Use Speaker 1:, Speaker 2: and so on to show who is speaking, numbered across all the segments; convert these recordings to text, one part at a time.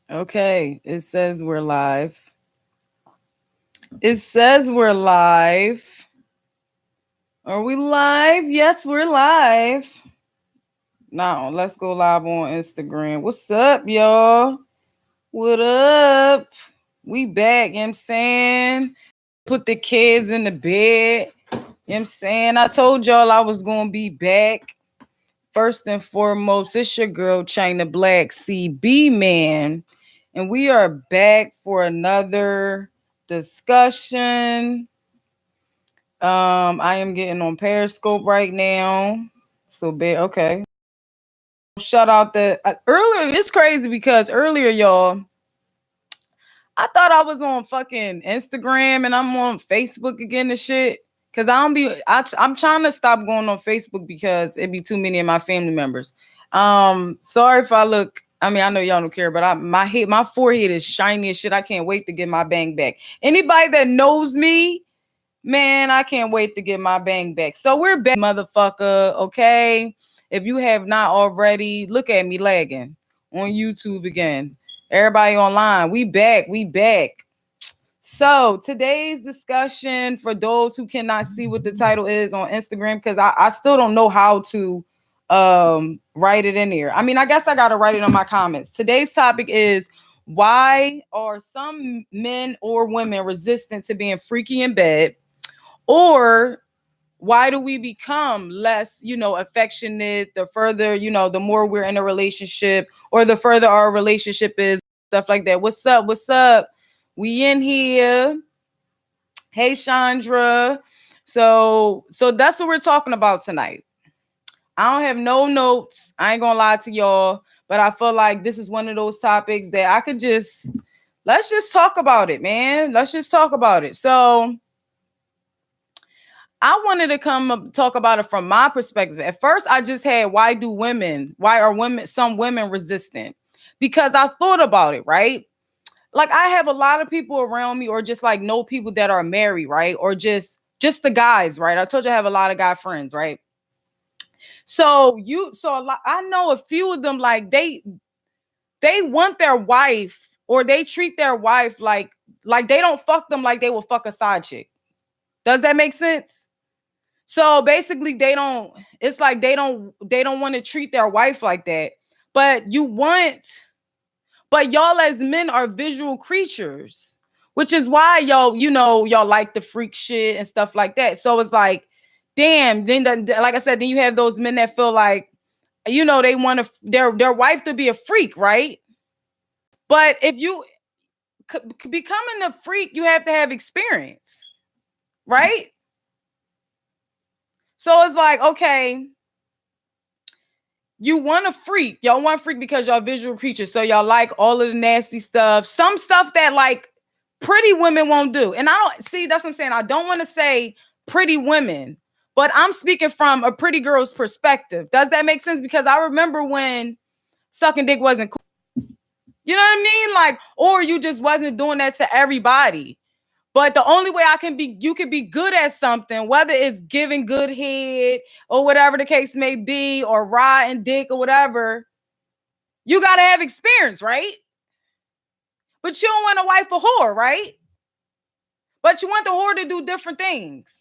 Speaker 1: Okay, it says we're live. It says we're live. Are we live? Yes, we're live. Now, let's go live on Instagram. What's up, y'all? What up? We back, you know what I'm saying? Put the kids in the bed. You know what I'm saying? I told y'all I was going to be back. First and foremost, it's your girl, China Black, CB Man. And we are back for another discussion. I am getting on Periscope right now. So bad. Okay. Shout out that earlier. It's crazy because earlier, y'all, I thought I was on fucking Instagram and I'm on Facebook again and shit. Cause I don't be. I'm trying to stop going on Facebook because it be too many of my family members. Sorry if I look. I mean, I know y'all don't care, but my forehead is shiny as shit. I can't wait to get my bang back. Anybody that knows me, man, I can't wait to get my bang back. So we're back, motherfucker. Okay. If you have not already, look at me lagging on YouTube again. Everybody online. We back. We back. So today's discussion, for those who cannot see what the title is on Instagram, because I still don't know how to write it in here. I mean, I guess I gotta write it on my comments. Today's topic is, why are some men or women resistant to being freaky in bed? Or why do we become less, affectionate the further, the more we're in a relationship, or the further our relationship is, stuff like that. What's up? What's up? We in here. Hey, Chandra. So that's what we're talking about tonight. I don't have no notes. I ain't gonna lie to y'all, but I feel like this is one of those topics that I could let's just talk about it, man. Let's just talk about it. So I wanted to come up, talk about it from my perspective. At first, I just had, why are some women resistant? Because I thought about it, right? Like, I have a lot of people around me, or just like know people that are married, right? Or just the guys, right? I told you I have a lot of guy friends, right? So a lot, I know a few of them, like they want their wife, or they treat their wife like they don't fuck them like they will fuck a side chick. Does that make sense? So basically it's like they don't want to treat their wife like that. But y'all as men are visual creatures, which is why y'all like the freak shit and stuff like that. So it's like, damn, like I said, then you have those men that feel like, they want their wife to be a freak, right? But if you becoming a freak, you have to have experience, right? So it's like, okay, you want to freak. Y'all want to freak because y'all visual creatures. So y'all like all of the nasty stuff. Some stuff that like pretty women won't do. And I don't see, that's what I'm saying. I don't want to say pretty women, but I'm speaking from a pretty girl's perspective. Does that make sense? Because I remember when sucking dick wasn't cool. You know what I mean? Like, or you just wasn't doing that to everybody. But the only way you can be good at something, whether it's giving good head or whatever the case may be, or riding dick or whatever, you got to have experience, right? But you don't want a wife a whore, right? But you want the whore to do different things.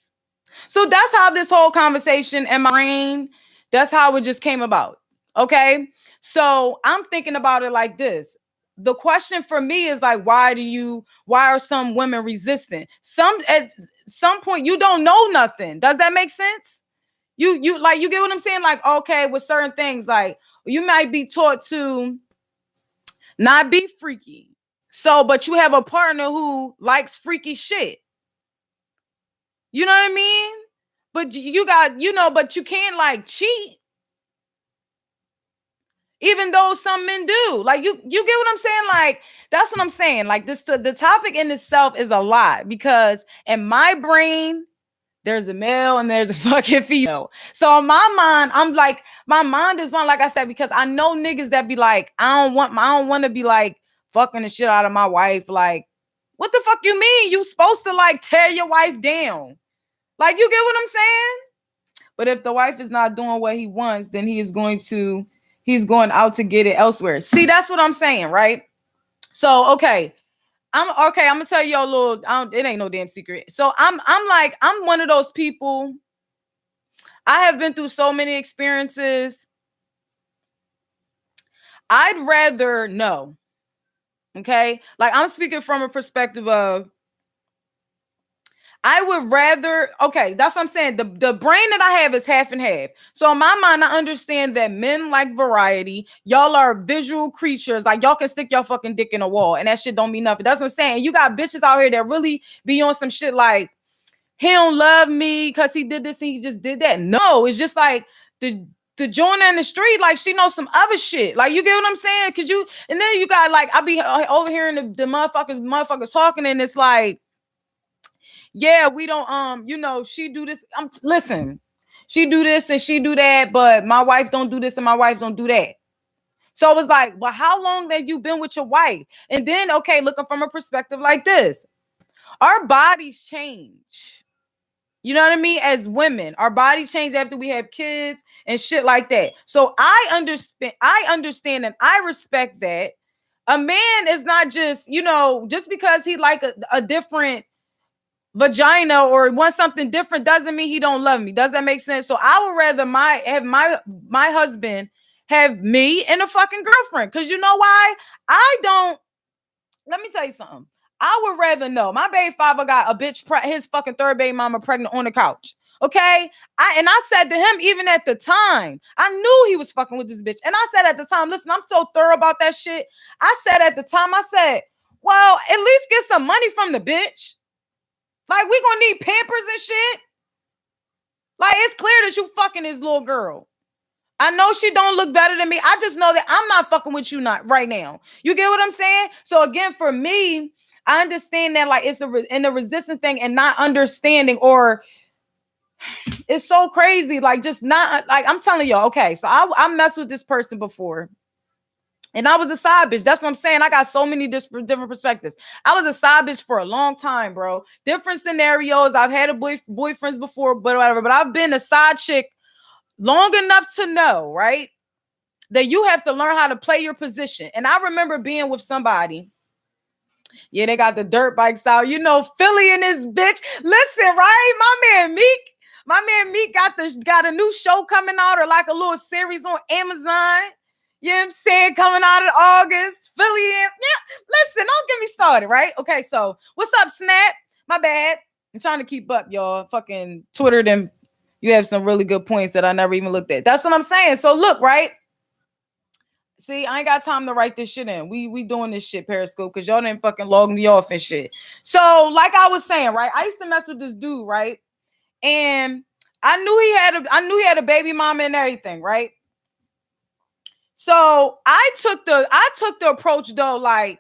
Speaker 1: So that's how this whole conversation in my brain, that's how it just came about. Okay. So I'm thinking about it like this. The question for me is like, why are some women resistant? At some point you don't know nothing. Does that make sense? You like, you get what I'm saying? Like, okay, with certain things, like you might be taught to not be freaky. So, but you have a partner who likes freaky shit. You know what I mean? But but you can't like cheat. Even though some men do. Like, you get what I'm saying? Like, that's what I'm saying. Like, the topic in itself is a lot, because in my brain, there's a male and there's a fucking female. So in my mind, I'm like, my mind is one, like I said, because I know niggas that be like, I don't want to be like fucking the shit out of my wife. Like, what the fuck you mean? You supposed to like tear your wife down. Like, you get what I'm saying? But if the wife is not doing what he wants, then he's going out to get it elsewhere. See, that's what I'm saying, right? So okay, I'm okay. I'm gonna tell you a little. It ain't no damn secret. So I'm one of those people. I have been through so many experiences. I'd rather know. Okay, like I'm speaking from a perspective of I would rather, okay, that's what I'm saying. The brain that I have is half and half. So in my mind, I understand that men like variety. Y'all are visual creatures. Like y'all can stick your fucking dick in a wall and that shit don't mean nothing. That's what I'm saying. You got bitches out here that really be on some shit like he don't love me because he did this and he just did that. No, it's just like the joint in the street, like she knows some other shit. Like you get what I'm saying? Cause you and then you got like I be overhearing the motherfuckers talking and it's like yeah, we don't she do this. Listen, she do this and she do that, but my wife don't do this and my wife don't do that. So it was like, well, how long have you been with your wife? And then, okay, looking from a perspective like this, our bodies change. You know what I mean? As women, our body change after we have kids and shit like that. So I understand and I respect that. A man is not just, just because he like a different vagina or wants something different doesn't mean he don't love me. Does that make sense? So I would rather my husband have me and a fucking girlfriend. Cause you know why? I don't. Let me tell you something. I would rather know my baby father got a bitch, his fucking third baby mama pregnant on the couch. Okay. I said to him, even at the time, I knew he was fucking with this bitch. And I said at the time, listen, I'm so thorough about that shit. I said at the time, I said, well, at least get some money from the bitch. Like, we gonna need Pampers and shit. Like, it's clear that you fucking this little girl. I know she don't look better than me. I just know that I'm not fucking with you not right now. You get what I'm saying? So again, for me, I understand that like it's in the resistant thing and not understanding, or it's so crazy. Like just not like I'm telling y'all. Okay, so I messed with this person before. And I was a side bitch. That's what I'm saying. I got so many different perspectives. I was a side bitch for a long time, bro. Different scenarios. I've had boyfriends before, but whatever. But I've been a side chick long enough to know, right, that you have to learn how to play your position. And I remember being with somebody. Yeah, they got the dirt bikes out. Philly and this bitch. Listen, right? My man Meek got a new show coming out or like a little series on Amazon. You know what I'm saying? Coming out in August. Philly. Yeah, listen, don't get me started, right? Okay, so what's up, Snap? My bad. I'm trying to keep up, y'all. Fucking Twitter them. You have some really good points that I never even looked at. That's what I'm saying. So look, right? See, I ain't got time to write this shit in. We doing this shit, Periscope, because y'all didn't fucking log me off and shit. So, like I was saying, right? I used to mess with this dude, right? And I knew he had a baby mama and everything, right? So I took the approach though, like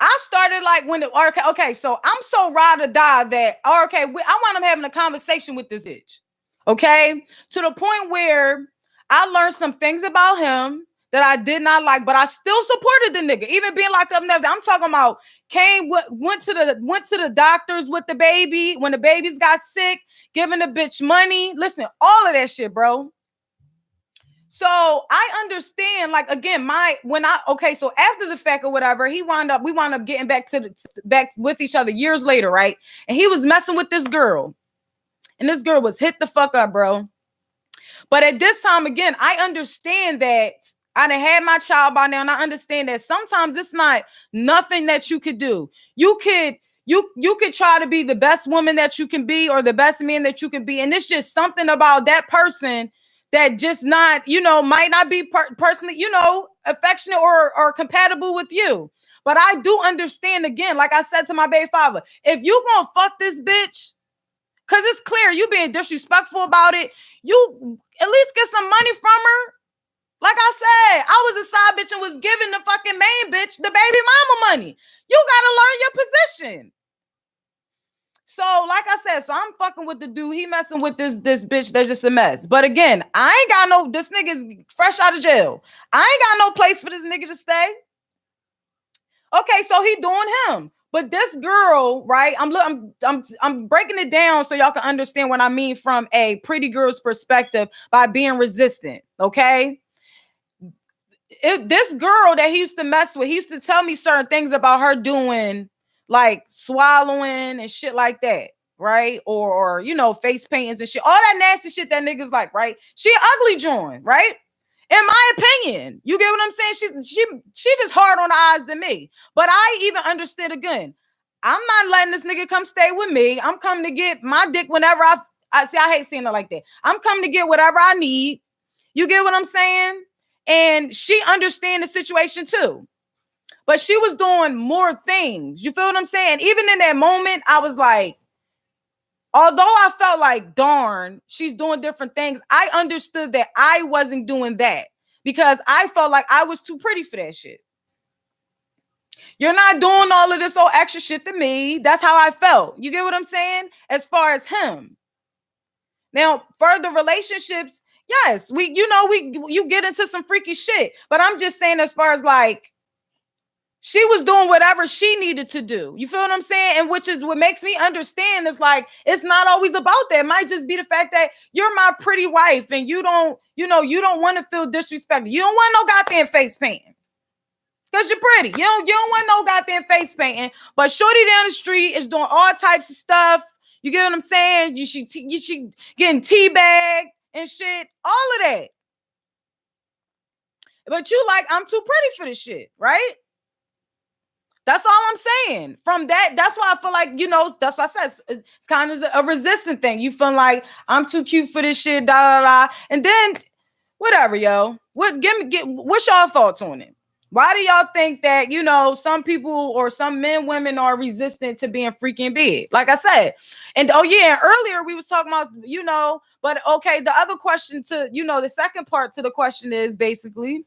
Speaker 1: I started like when okay, so I'm so ride or die that I wound up having a conversation with this bitch. Okay, to the point where I learned some things about him that I did not like, but I still supported the nigga, even being locked up. I'm talking about went to the doctors with the baby when the babies got sick, giving the bitch money. Listen, all of that shit, bro. So I understand, like again, so after the fact or whatever, we wound up getting back with each other years later, right? And he was messing with this girl, and this girl was hit the fuck up, bro. But at this time, again, I understand that I done had my child by now, and I understand that sometimes it's not nothing that you could do. You could try to be the best woman that you can be or the best man that you can be, and it's just something about that person that just not, might not be personally, affectionate or compatible with you. But I do understand, again, like I said to my baby father, if you gonna fuck this bitch, because it's clear you being disrespectful about it, you at least get some money from her. Like I said, I was a side bitch and was giving the fucking main bitch the baby mama money. You gotta learn your position. So, like I said, so I'm fucking with the dude. He messing with this bitch that's just a mess. But again, I ain't got this nigga's fresh out of jail. I ain't got no place for this nigga to stay. Okay, so he doing him. But this girl, right? I'm breaking it down so y'all can understand what I mean from a pretty girl's perspective by being resistant. Okay. this girl that he used to mess with, he used to tell me certain things about her doing like swallowing and shit like that, right? Or you know, face paintings and shit, all that nasty shit that niggas like, right? She ugly joint, right? In my opinion, you get what I'm saying? She just hard on the eyes than me. But I even understood again. I'm not letting this nigga come stay with me. I'm coming to get my dick whenever I see. I hate seeing it like that. I'm coming to get whatever I need. You get what I'm saying? And she understand the situation too. But she was doing more things. You feel what I'm saying? Even in that moment, I was like, although I felt like, darn, she's doing different things, I understood that I wasn't doing that because I felt like I was too pretty for that shit. You're not doing all of this old extra shit to me. That's how I felt. You get what I'm saying? As far as him. Now, further relationships, yes, you get into some freaky shit. But I'm just saying, as far as like, she was doing whatever she needed to do. You feel what I'm saying? And which is what makes me understand is like, it's not always about that. It might just be the fact that you're my pretty wife and you don't want to feel disrespected. You don't want no goddamn face painting. Because you're pretty. You don't want no goddamn face painting. But shorty down the street is doing all types of stuff. You get what I'm saying? You should getting teabagged and shit. All of that. But you like, I'm too pretty for this shit, right? That's all I'm saying. From that, that's why I feel like, that's why I said it's kind of a resistant thing. You feel like I'm too cute for this shit, da da da. And then whatever, yo. What's y'all thoughts on it? Why do y'all think that, some people or some men, women are resistant to being freaking big? Like I said, and earlier we was talking about, but okay, the other question to, the second part to the question is basically,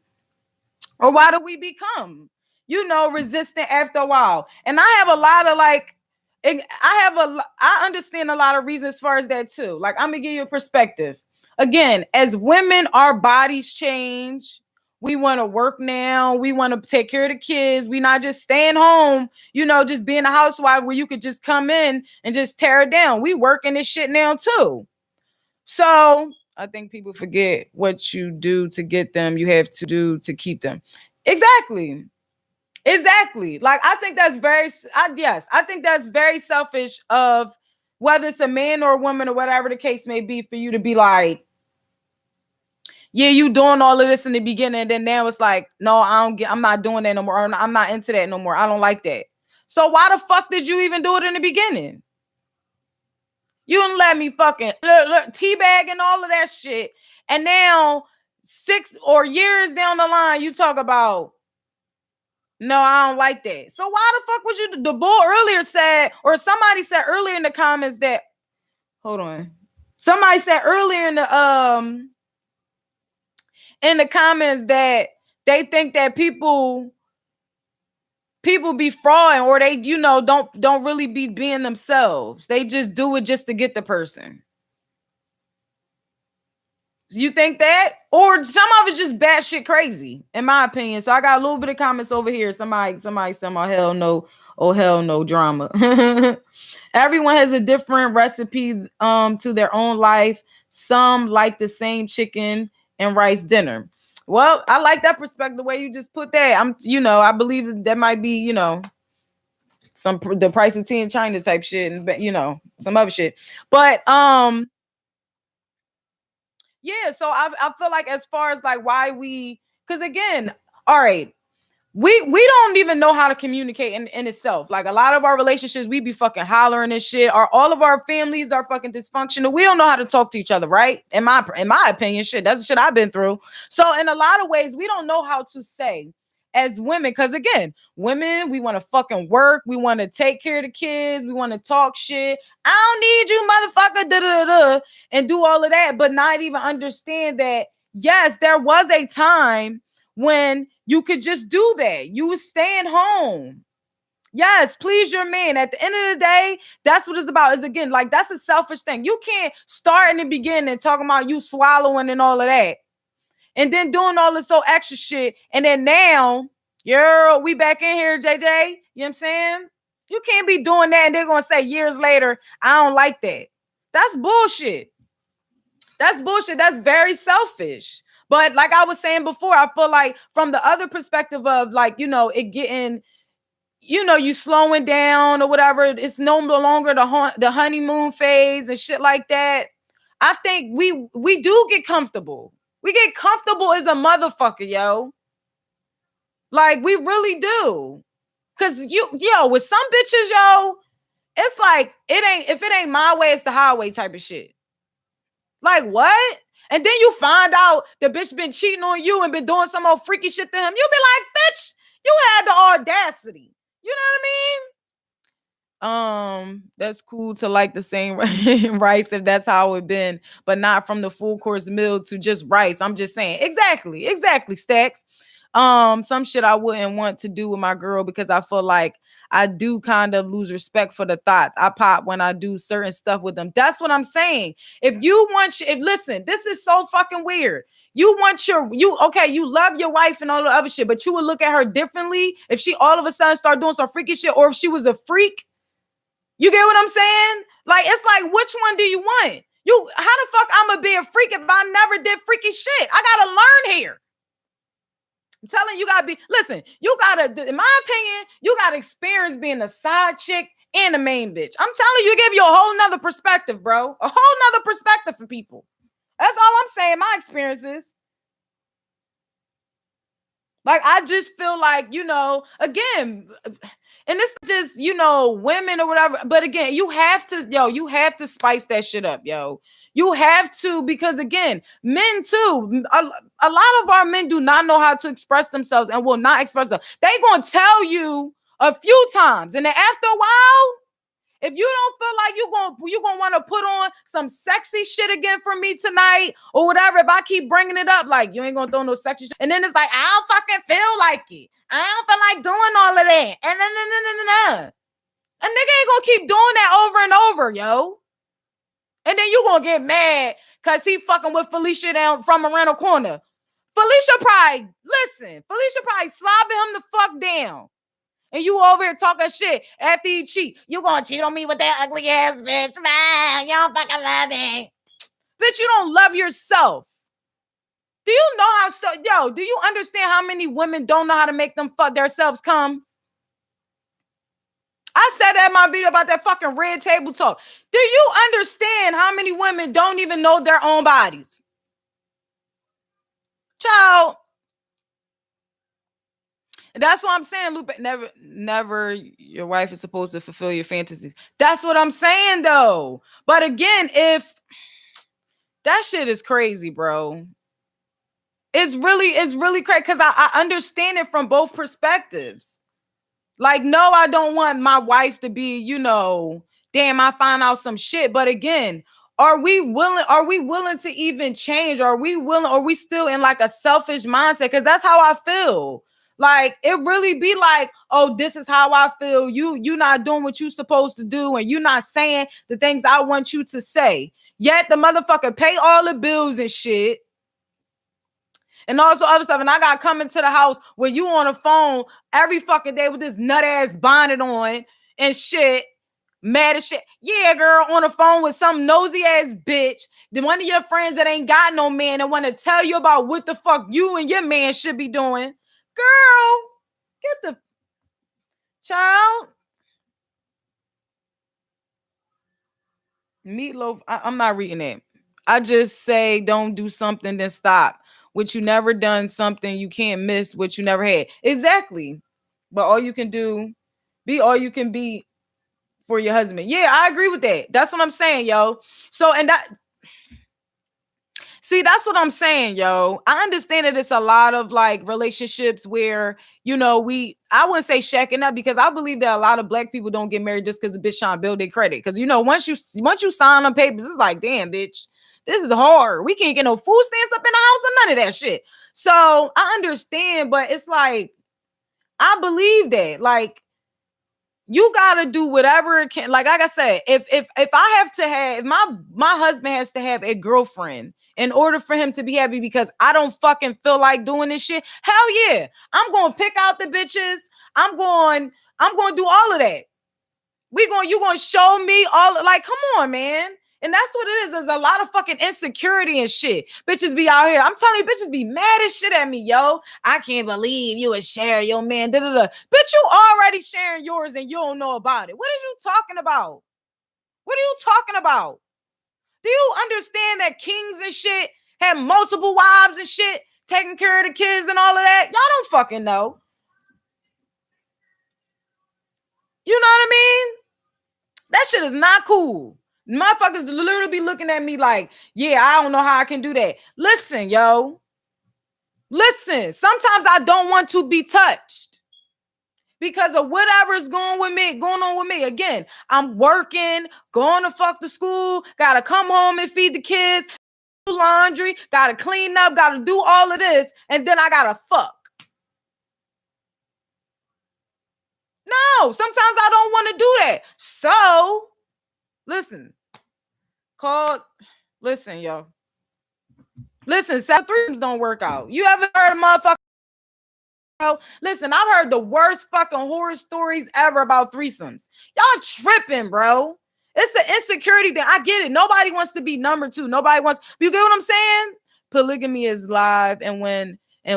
Speaker 1: or why do we become, resistant after a while? And I have a lot of I understand a lot of reasons as far as that too. Like, I'm gonna give you a perspective. Again, as women, our bodies change. We want to work now. We want to take care of the kids. We not just staying home, just being a housewife where you could just come in and just tear it down. We working this shit now too. So I think people forget what you do to get them, you have to do to keep them. Exactly. Like, I think that's I think that's very selfish of whether it's a man or a woman or whatever the case may be, for you to be like, yeah, you doing all of this in the beginning, and then now it's like, no, I'm not doing that no more. Or I'm not into that no more. I don't like that. So why the fuck did you even do it in the beginning? You didn't let me fucking teabag and all of that shit. And now 6 or years down the line, you talk about, no, I don't like that. So why the fuck was you? The bull earlier said, or somebody said earlier in the comments that, hold on. Somebody said earlier in the comments that they think that people be frauding, or they, don't really be being themselves. They just do it just to get the person. You think that? Or some of it's just batshit crazy, in my opinion. So I got a little bit of comments over here. Somebody said, hell no. Oh, hell no drama. Everyone has a different recipe to their own life. Some like the same chicken and rice dinner. Well, I like that perspective, the way you just put that. I believe that might be, the price of tea in China type shit, and some other shit. But yeah, so I feel like, as far as like why because again, all right, we don't even know how to communicate in itself. Like, a lot of our relationships, we be fucking hollering and shit. All of our families are fucking dysfunctional. We don't know how to talk to each other, right? In my opinion, shit, that's the shit I've been through. So in a lot of ways, we don't know how to say as women, because again, women, we want to fucking work, we want to take care of the kids, we want to talk shit. I don't need you, motherfucker, da-da-da-da, and do all of that, but not even understand that, yes, there was a time when you could just do that. You was staying home. Yes, please your man. At the end of the day, that's what it's about. Is, again, like, that's a selfish thing. You can't start in the beginning talking about you swallowing and all of that, and then doing all this so extra shit, and then now, we back in here, JJ. You know what I'm saying? You can't be doing that, and they're gonna say years later, I don't like that. That's bullshit. That's bullshit. That's very selfish. But like I was saying before, I feel like from the other perspective of like, it getting, you slowing down or whatever, it's no longer the honeymoon phase and shit like that. I think we do get comfortable. We get comfortable as a motherfucker, yo. Like we really do. Cause with some bitches, yo, it's like if it ain't my way, it's the highway type of shit. Like what? And then you find out the bitch been cheating on you and been doing some old freaky shit to him. You be like, bitch, you had the audacity. You know what I mean? That's cool to like the same rice if that's how it been, but not from the full course meal to just rice. I'm just saying. Exactly, Stacks. Some shit I wouldn't want to do with my girl because I feel like I do kind of lose respect for the thoughts I pop when I do certain stuff with them. That's what I'm saying. If listen, this is so fucking weird. You love your wife and all the other shit, but you would look at her differently if she all of a sudden start doing some freaky shit, or if she was a freak. You get what I'm saying? Like, it's like, which one do you want? How the fuck I'm gonna be a freak if I never did freaky shit? I gotta learn here. I'm telling you, in my opinion, you gotta experience being a side chick and a main bitch. I'm telling you, give you a whole nother perspective, bro. A whole nother perspective for people. That's all I'm saying, my experiences. Like, I just feel like, again, and it's just, women or whatever. But again, you have to spice that shit up, yo. You have to, because again, men too, a lot of our men do not know how to express themselves and will not express them. They gonna tell you a few times, and then after a while, if you don't feel like you gonna want to put on some sexy shit again for me tonight or whatever, if I keep bringing it up, like you ain't gonna throw no sexy shit, and then it's like I don't fucking feel like it. I don't feel like doing all of that. And no. A nigga ain't gonna keep doing that over and over, yo. And then you gonna get mad because he fucking with Felicia down from around the corner. Felicia probably slobbing him the fuck down. And you over here talking shit after he cheat. You gonna cheat on me with that ugly ass bitch, man. You don't fucking love me. Bitch, you don't love yourself. Do you know do you understand how many women don't know how to make them fuck themselves come? I said that in my video about that fucking red table talk. Do you understand how many women don't even know their own bodies? Child. That's what I'm saying, Lupe. Never your wife is supposed to fulfill your fantasies. That's what I'm saying, though. But again, if that shit is crazy, bro. It's really crazy because I understand it from both perspectives. Like, no, I don't want my wife to be, damn, I find out some shit. But again, are we willing to even change? Are we still in like a selfish mindset? Because that's how I feel. Like, it really be like, oh, this is how I feel. You not doing what you supposed to do, and you not saying the things I want you to say. Yet the motherfucker pay all the bills and shit. And also other stuff. And I got coming to the house where you on the phone every fucking day with this nut ass bonnet on and shit. Mad as shit. Yeah, girl, on the phone with some nosy ass bitch. Then one of your friends that ain't got no man and want to tell you about what the fuck you and your man should be doing. Girl, get the child. Meatloaf. I'm not reading it. I just say don't do something, then stop. What you never done, something you can't miss, what you never had. Exactly. But all you can do, be all you can be for your husband. Yeah, I agree with that. That's what I'm saying, yo. So, that's what I'm saying, yo. I understand that it's a lot of like relationships where, I wouldn't say shacking up, because I believe that a lot of black people don't get married just because the bitch trying to build their credit. Because, once you sign on papers, it's like, damn, bitch, this is hard. We can't get no food stamps up in the house or none of that shit. So I understand, but it's like, I believe that, like, you gotta do whatever it can. Like I said, if I have to have, if my husband has to have a girlfriend in order for him to be happy because I don't fucking feel like doing this shit, hell yeah, I'm gonna pick out the bitches. I'm going to do all of that. You gonna show me all, like, come on, man. And that's what it is. There's a lot of fucking insecurity and shit. Bitches be out here. I'm telling you, bitches be mad as shit at me, yo. I can't believe you would share your man. Da, da, da. Bitch, you already sharing yours and you don't know about it. What are you talking about? What are you talking about? Do you understand that kings and shit have multiple wives and shit, taking care of the kids and all of that? Y'all don't fucking know. You know what I mean? That shit is not cool. Motherfuckers literally be looking at me like, yeah, I don't know how I can do that. Listen, yo. Listen, sometimes I don't want to be touched because of whatever's going on with me. Again, I'm working, going to fuck to school, gotta come home and feed the kids, do laundry, gotta clean up, gotta do all of this, and then I gotta fuck. No, sometimes I don't want to do that. So, listen, listen, yo. Listen, 7 don't work out. You ever heard of motherfucker? Listen, I've heard the worst fucking horror stories ever about threesomes. Y'all tripping, bro. It's an insecurity thing. I get it. Nobody wants to be number two. Nobody wants. You get what I'm saying? Polygamy is live and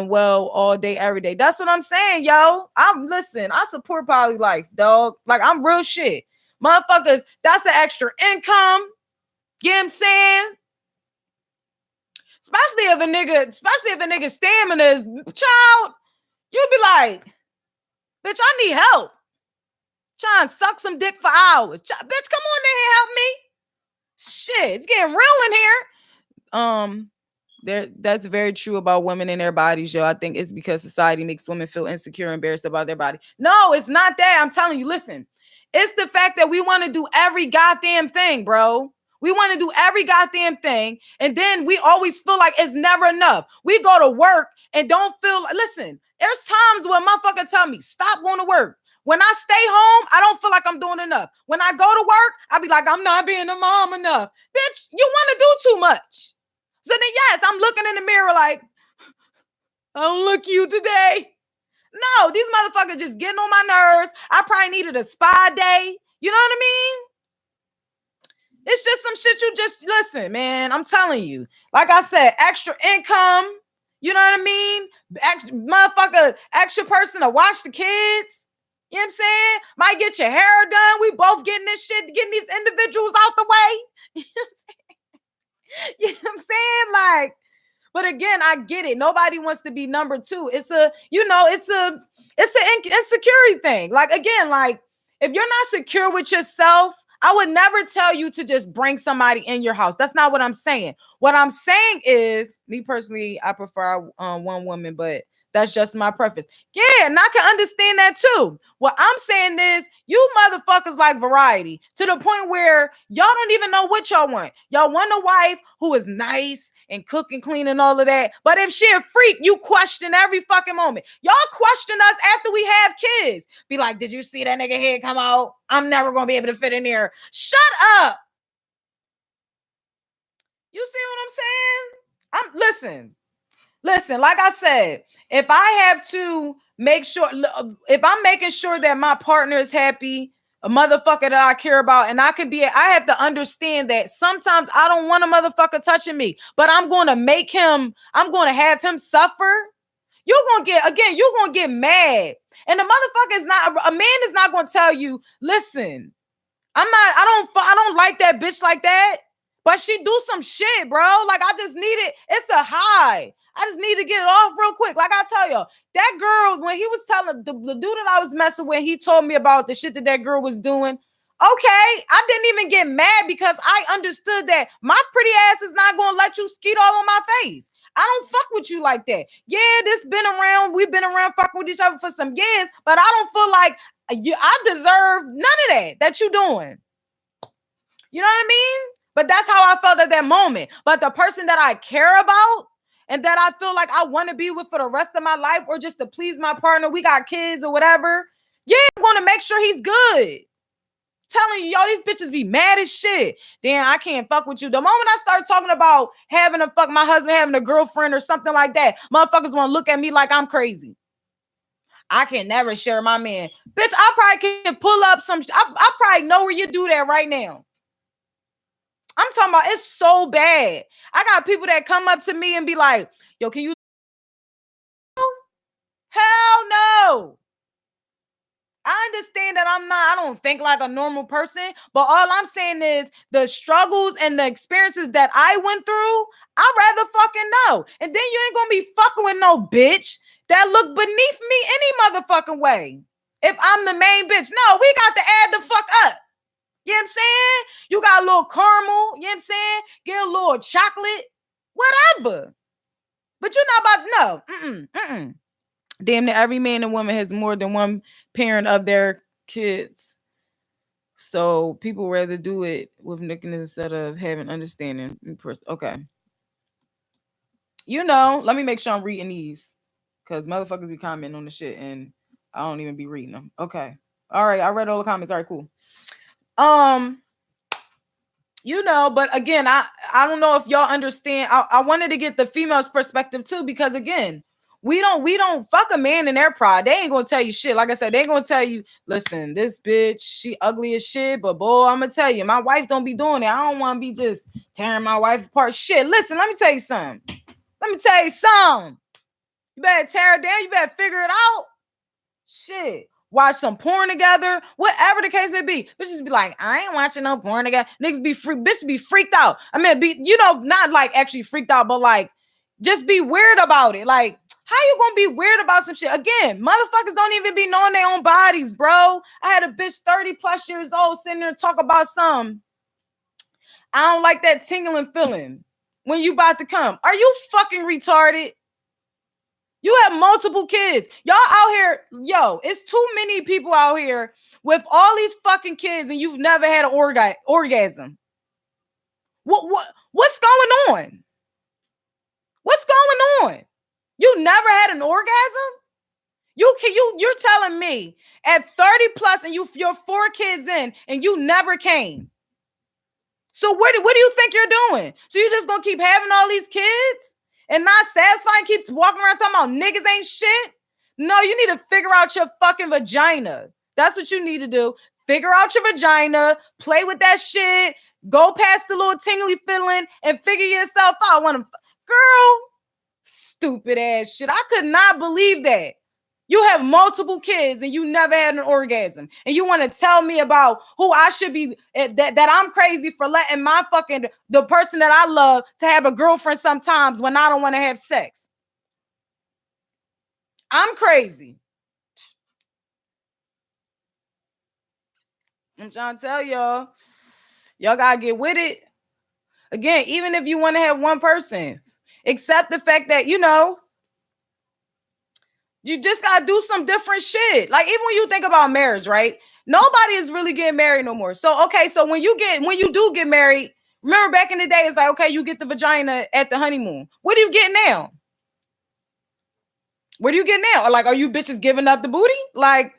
Speaker 1: well all day, every day. That's what I'm saying, yo. I support poly life, dog. Like, I'm real shit. Motherfuckers, that's an extra income. You know what I'm saying? Especially if a nigga stamina is child, you'd be like, bitch, I need help. Trying to suck some dick for hours. Bitch, come on in here, help me. Shit, it's getting real in here. That's very true about women and their bodies, yo. I think it's because society makes women feel insecure and embarrassed about their body. No, it's not that. I'm telling you, listen. It's the fact that we want to do every goddamn thing, bro. We want to do every goddamn thing. And then we always feel like it's never enough. We go to work and don't feel like, listen, there's times when motherfucker tell me, stop going to work. When I stay home, I don't feel like I'm doing enough. When I go to work, I be like, I'm not being a mom enough. Bitch, you want to do too much. So then, yes, I'm looking in the mirror like, I don't look you today. No, these motherfuckers just getting on my nerves. I probably needed a spa day. You know what I mean? It's just some shit you just listen, man. I'm telling you. Like I said, extra income. You know what I mean? Extra person to watch the kids. You know what I'm saying? Might get your hair done. We both getting this shit, getting these individuals out the way. You know what I'm saying? Like, but again, I get it. Nobody wants to be number two. It's an insecurity thing. Like, again, like if you're not secure with yourself, I would never tell you to just bring somebody in your house. That's not what I'm saying. What I'm saying is, me personally, I prefer one woman, but that's just my preference. Yeah, and I can understand that too. What I'm saying is, you motherfuckers like variety to the point where y'all don't even know what y'all want. Y'all want a wife who is nice and cook and clean and all of that. But if she a freak, you question every fucking moment. Y'all question us after we have kids. Be like, did you see that nigga head come out? I'm never going to be able to fit in there. Shut up. You see what I'm saying? Listen, like I said, if I have to make sure, if I'm making sure that my partner is happy, a motherfucker that I care about, and I have to understand that sometimes I don't want a motherfucker touching me, but I'm going to have him suffer. You're going to get mad. And a man is not going to tell you, listen, I don't like that bitch like that, but she do some shit, bro. Like, it's a high. I just need to get it off real quick. Like I tell you, that girl, when he was telling the dude that I was messing with, he told me about the shit that girl was doing. Okay, I didn't even get mad because I understood that my pretty ass is not going to let you skeet all on my face. I don't fuck with you like that. Yeah, we've been around fucking with each other for some years, but I don't feel like I deserve none of that you doing. You know what I mean? But that's how I felt at that moment. But the person that I care about and that I feel like I want to be with for the rest of my life, or just to please my partner, we got kids or whatever. Yeah, I'm going to make sure he's good. Telling you, yo, these bitches be mad as shit. Then I can't fuck with you. The moment I start talking about having to fuck my husband, having a girlfriend or something like that, motherfuckers want to look at me like I'm crazy. I can never share my man. Bitch, I probably can pull up I probably know where you do that right now. I'm talking about it's so bad. I got people that come up to me and be like, yo, can you? Hell no. I understand that I don't think like a normal person, but all I'm saying is the struggles and the experiences that I went through, I'd rather fucking know. And then you ain't gonna be fucking with no bitch that look beneath me any motherfucking way. If I'm the main bitch. No, we got to add the fuck up. You know what I'm saying? You got a little caramel, you know what I'm saying? Get a little chocolate, whatever. But you're not about no. Damn near every man and woman has more than one parent of their kids. So people rather do it with nicking instead of having understanding. Okay. You know, let me make sure I'm reading these. Because motherfuckers be commenting on the shit and I don't even be reading them. Okay. All right. I read all the comments. All right, cool. You know, but again, I don't know if y'all understand. I wanted to get the female's perspective too, because again, we don't fuck a man in their pride. They ain't gonna tell you shit. Like I said, they ain't gonna tell you, listen, this bitch, she ugly as shit, but boy, I'm gonna tell you, my wife don't be doing it. I don't want to be just tearing my wife apart. Shit, listen, let me tell you something. You better tear it down. You better figure it out. Shit. Watch some porn together, whatever the case may be. Bitches be like, I ain't watching no porn together. Niggas be bitches be freaked out. I mean, not like actually freaked out, but like just be weird about it. Like, how you gonna be weird about some shit? Again, motherfuckers don't even be knowing their own bodies, bro. I had a bitch 30 plus years old sitting there and talk about some. I don't like that tingling feeling when you about to come. Are you fucking retarded? You have multiple kids. Y'all out here, it's too many people out here with all these fucking kids and you've never had an orgasm. What's going on? What's going on? You never had an orgasm? You're telling me at 30 plus and you're 4 kids in and you never came. So what do you think you're doing? So you're just gonna keep having all these kids and not satisfying, keeps walking around talking about niggas ain't shit? No, you need to figure out your fucking vagina. That's what you need to do. Figure out your vagina, play with that shit, go past the little tingly feeling and figure yourself out. Girl, stupid ass shit. I could not believe that. You have multiple kids and you never had an orgasm. And you want to tell me about who I should be, that I'm crazy for letting my fucking, the person that I love to have a girlfriend sometimes when I don't want to have sex. I'm crazy. I'm trying to tell y'all got to get with it. Again, even if you want to have one person, accept the fact that, you just got to do some different shit. Like, even when you think about marriage, right? Nobody is really getting married no more. So, okay, so when you do get married, remember back in the day, it's like, okay, you get the vagina at the honeymoon. What do you get now? Where do you get now? Or like, are you bitches giving up the booty? Like,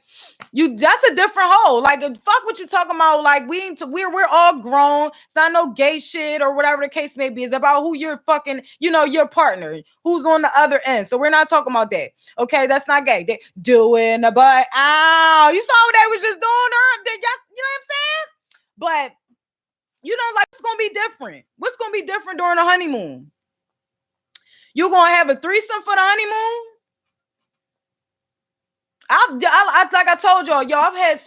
Speaker 1: that's a different hole. Like, fuck what you talking about. Like, we're all grown. It's not no gay shit or whatever the case may be. It's about who you're fucking, your partner, who's on the other end. So we're not talking about that. Okay, that's not gay. They doing the butt. Ow, you saw what they was just doing her. You know what I'm saying? But like, it's gonna be different. What's gonna be different during the honeymoon? You gonna have a threesome for the honeymoon? Like I told y'all, I've had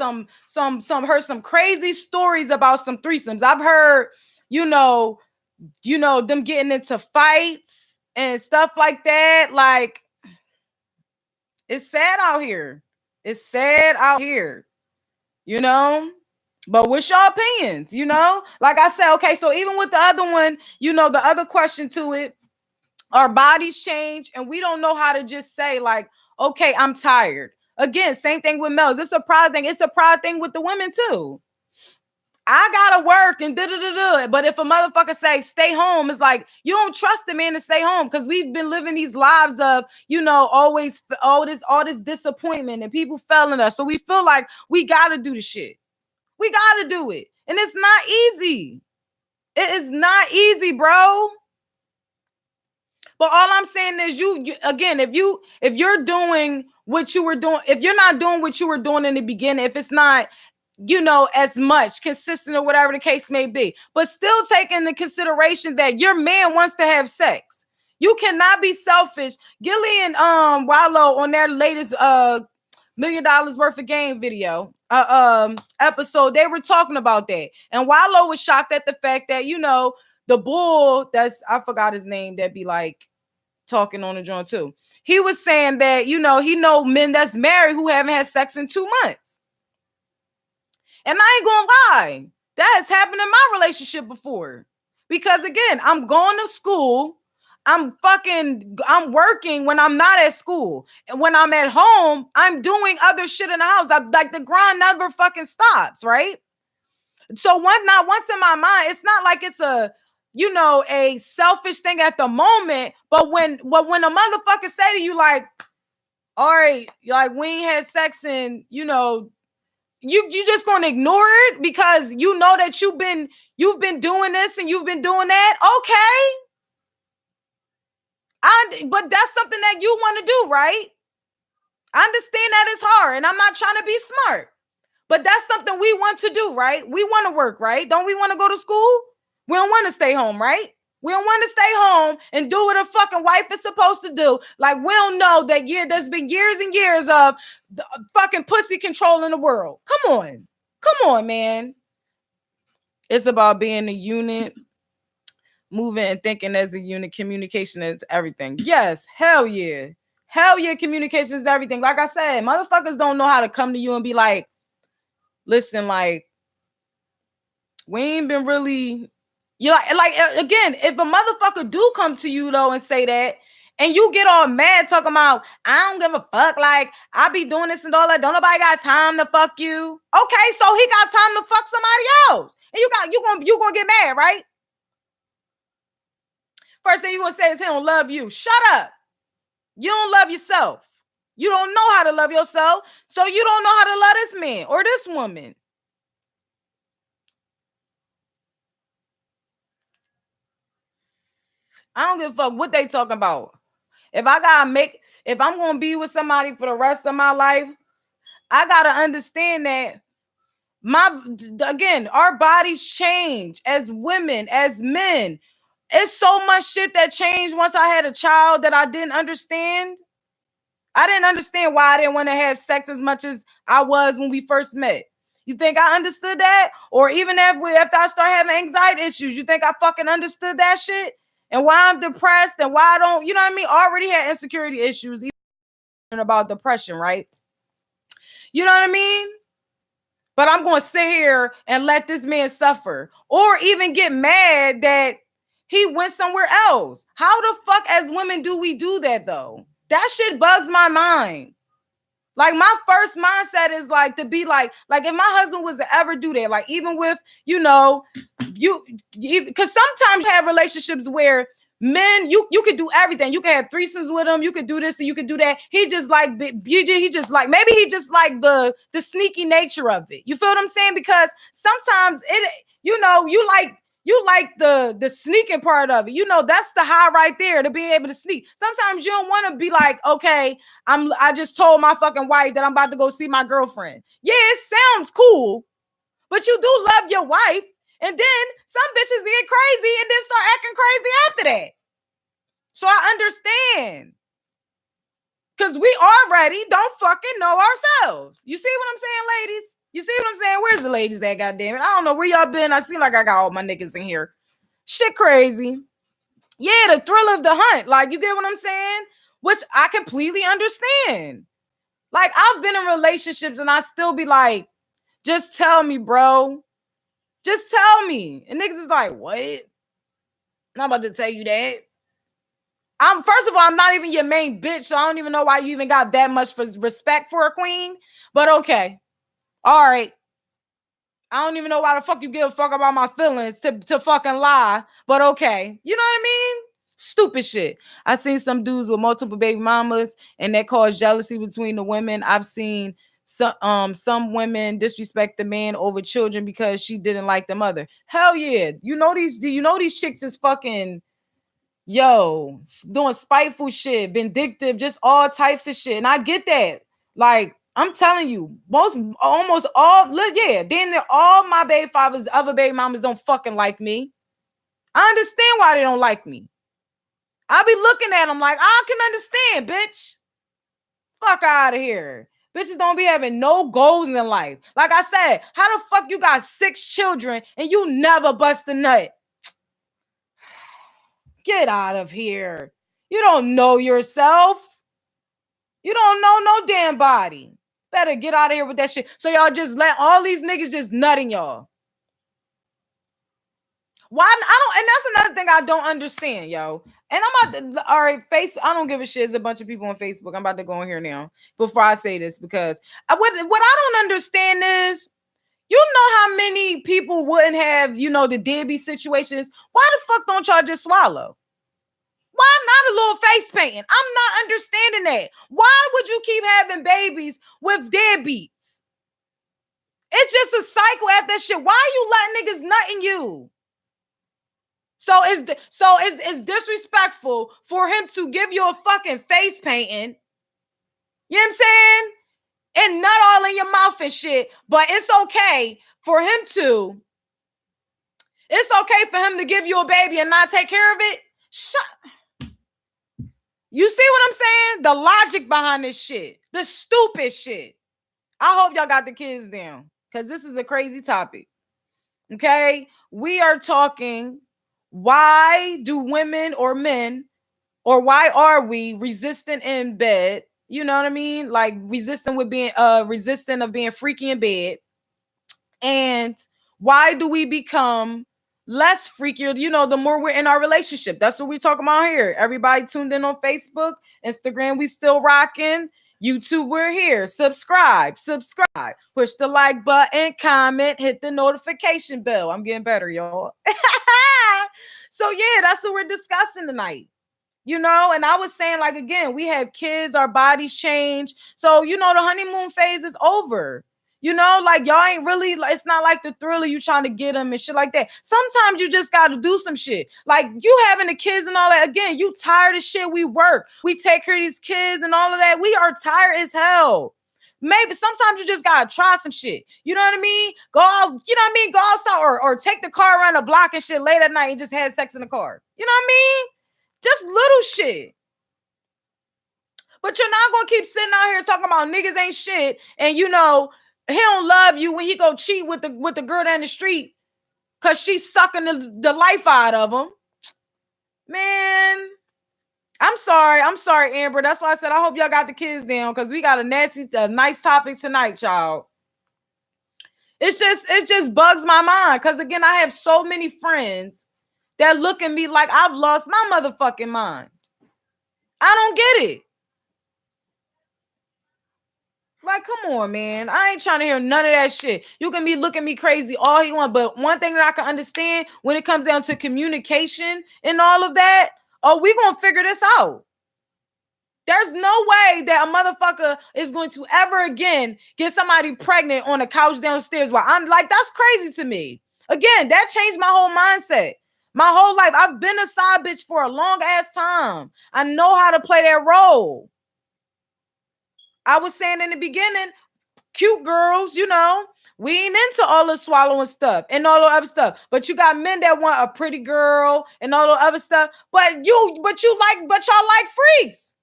Speaker 1: heard some crazy stories about some threesomes. I've heard, them getting into fights and stuff like that. Like, it's sad out here. It's sad out here, But what's your opinions, Like I said, okay, so even with the other one, the other question to it, our bodies change and we don't know how to just say like, okay, I'm tired. Again, same thing with males. It's a pride thing. It's a pride thing with the women too. I gotta work and da-da-da-da. But if a motherfucker say stay home, it's like you don't trust the man to stay home because we've been living these lives of, always all this disappointment and people failing us. So we feel like we gotta do the shit. We gotta do it. And it's not easy. It is not easy, bro. But all I'm saying is you again, if you're doing what you were doing, if you're not doing what you were doing in the beginning, if it's not as much consistent or whatever the case may be, but still take into consideration that your man wants to have sex. You cannot be selfish. Gilly and Wallow on their latest $1 million worth of game video episode, they were talking about that. And Wallow was shocked at the fact that, the bull, I forgot his name, that be like talking on the joint too. He was saying that, he know men that's married who haven't had sex in 2 months. And I ain't gonna lie, that has happened in my relationship before. Because again, I'm going to school. I'm working when I'm not at school. And when I'm at home, I'm doing other shit in the house. Like the grind never fucking stops, right? So once in my mind, it's not like it's a selfish thing at the moment. But when a motherfucker say to you, like, all right, like we ain't had sex and you just gonna ignore it because you know that you've been doing this and you've been doing that. Okay. But that's something that you want to do, right? I understand that it's hard and I'm not trying to be smart, but that's something we want to do, right? We want to work, right? Don't we want to go to school? We don't want to stay home, right? We don't want to stay home and do what a fucking wife is supposed to do. Like, we don't know that there's been years and years of the fucking pussy controlling the world. Come on, man. It's about being a unit, moving and thinking as a unit. Communication is everything. Yes, hell yeah. Hell yeah, communication is everything. Like I said, motherfuckers don't know how to come to you and be like, listen, like, we ain't been really... like again, if a motherfucker do come to you though and say that, and you get all mad talking about, I don't give a fuck, like I be doing this and all that, don't nobody got time to fuck you. Okay, so he got time to fuck somebody else, and you gonna get mad, right? First thing you gonna say is he don't love you. Shut up. You don't love yourself. You don't know how to love yourself, so you don't know how to love this man or this woman. I don't give a fuck what they talking about. If I'm going to be with somebody for the rest of my life, I got to understand that our bodies change as women, as men. It's so much shit that changed once I had a child that I didn't understand. I didn't understand why I didn't want to have sex as much as I was when we first met. You think I understood that? Or even after I start having anxiety issues, you think I fucking understood that shit? And why I'm depressed and why I don't, you know what I mean? I already had insecurity issues, even about depression, right? You know what I mean? But I'm going to sit here and let this man suffer or even get mad that he went somewhere else. How the fuck as women do we do that though? That shit bugs my mind. Like my first mindset is like to be like if my husband was to ever do that, like even with, because sometimes you have relationships where men, you could do everything. You can have threesomes with him. You could do this and you could do that. He just like maybe he just like the sneaky nature of it. You feel what I'm saying? Because sometimes you like the sneaking part of it. That's the high right there, to be able to sneak. Sometimes you don't want to be like, okay, I just told my fucking wife that I'm about to go see my girlfriend. Yeah, it sounds cool, but you do love your wife. And then some bitches get crazy and then start acting crazy after that. So I understand. Because we already don't fucking know ourselves. You see what I'm saying, ladies? You see what I'm saying? Where's the ladies at, goddamn it? I don't know where y'all been. I seem like I got all my niggas in here. Shit crazy. Yeah, the thrill of the hunt. Like, you get what I'm saying? Which I completely understand. Like, I've been in relationships and I still be like, just tell me, bro. Just tell me. And niggas is like, what? I'm not about to tell you that. First of all, I'm not even your main bitch, so I don't even know why you even got that much respect for a queen. But okay. All right. I don't even know why the fuck you give a fuck about my feelings to fucking lie. But okay. You know what I mean? Stupid shit. I seen some dudes with multiple baby mamas and that caused jealousy between the women. I've seen some women disrespect the man over children because she didn't like the mother. Hell yeah. These chicks is fucking doing spiteful shit, vindictive, just all types of shit. And I get that. Like, I'm telling you, almost all, yeah, then all my baby fathers, other baby mamas don't fucking like me. I understand why they don't like me. I be looking at them like, I can understand, bitch. Fuck out of here. Bitches don't be having no goals in life. Like I said, how the fuck you got 6 children and you never bust a nut? Get out of here. You don't know yourself. You don't know no damn body. Better get out of here with that shit. So y'all just let all these niggas just nutting y'all. Why? And that's another thing I don't understand, yo. And I'm about to, all right, I don't give a shit. There's a bunch of people on Facebook. I'm about to go in here now before I say this, because what I don't understand is, you know how many people wouldn't have, the deadbeat situations. Why the fuck don't y'all just swallow? Why not a little face painting? I'm not understanding that. Why would you keep having babies with deadbeats? It's just a cycle at that shit. Why are you letting niggas nut in you? So it's disrespectful for him to give you a fucking face painting. You know what I'm saying? And nut all in your mouth and shit. But it's okay for him to give you a baby and not take care of it. You see what I'm saying? The logic behind this shit. The stupid shit. I hope y'all got the kids down, because this is a crazy topic. Okay? We are talking, why do women or men, or why are we resistant in bed? You know what I mean? Like resistant of being freaky in bed. And why do we become less freakier, the more we're in our relationship? That's what we're talking about here. Everybody tuned in on Facebook, Instagram, we still rocking. YouTube, we're here. Subscribe, push the like button, comment, hit the notification bell. I'm getting better, y'all. So yeah, that's what we're discussing tonight. And I was saying, like, again, we have kids, our bodies change. So, the honeymoon phase is over. Like, y'all ain't really, it's not like the thrill of you trying to get them and shit like that. Sometimes you just got to do some shit. Like, you having the kids and all that. Again, you tired of shit. We work. We take care of these kids and all of that. We are tired as hell. Maybe sometimes you just got to try some shit. You know what I mean? Go out, Go outside or take the car around the block and shit late at night and just have sex in the car. You know what I mean? Just little shit. But you're not going to keep sitting out here talking about niggas ain't shit. And, he don't love you when he go cheat with the girl down the street because she's sucking the life out of him. Man, I'm sorry, Amber. That's why I said I hope y'all got the kids down, because we got a nice topic tonight, y'all. It just bugs my mind, because, again, I have so many friends that look at me like I've lost my motherfucking mind. I don't get it. Like, come on, man. I ain't trying to hear none of that shit. You can be looking at me crazy all you want, but one thing that I can understand when it comes down to communication and all of that, we gonna figure this out. There's no way that a motherfucker is going to ever again get somebody pregnant on a couch downstairs. While I'm like, that's crazy to me. Again, that changed my whole mindset. My whole life. I've been a side bitch for a long ass time. I know how to play that role. I was saying in the beginning, cute girls, we ain't into all the swallowing stuff and all the other stuff. But you got men that want a pretty girl and all the other stuff. But y'all like freaks.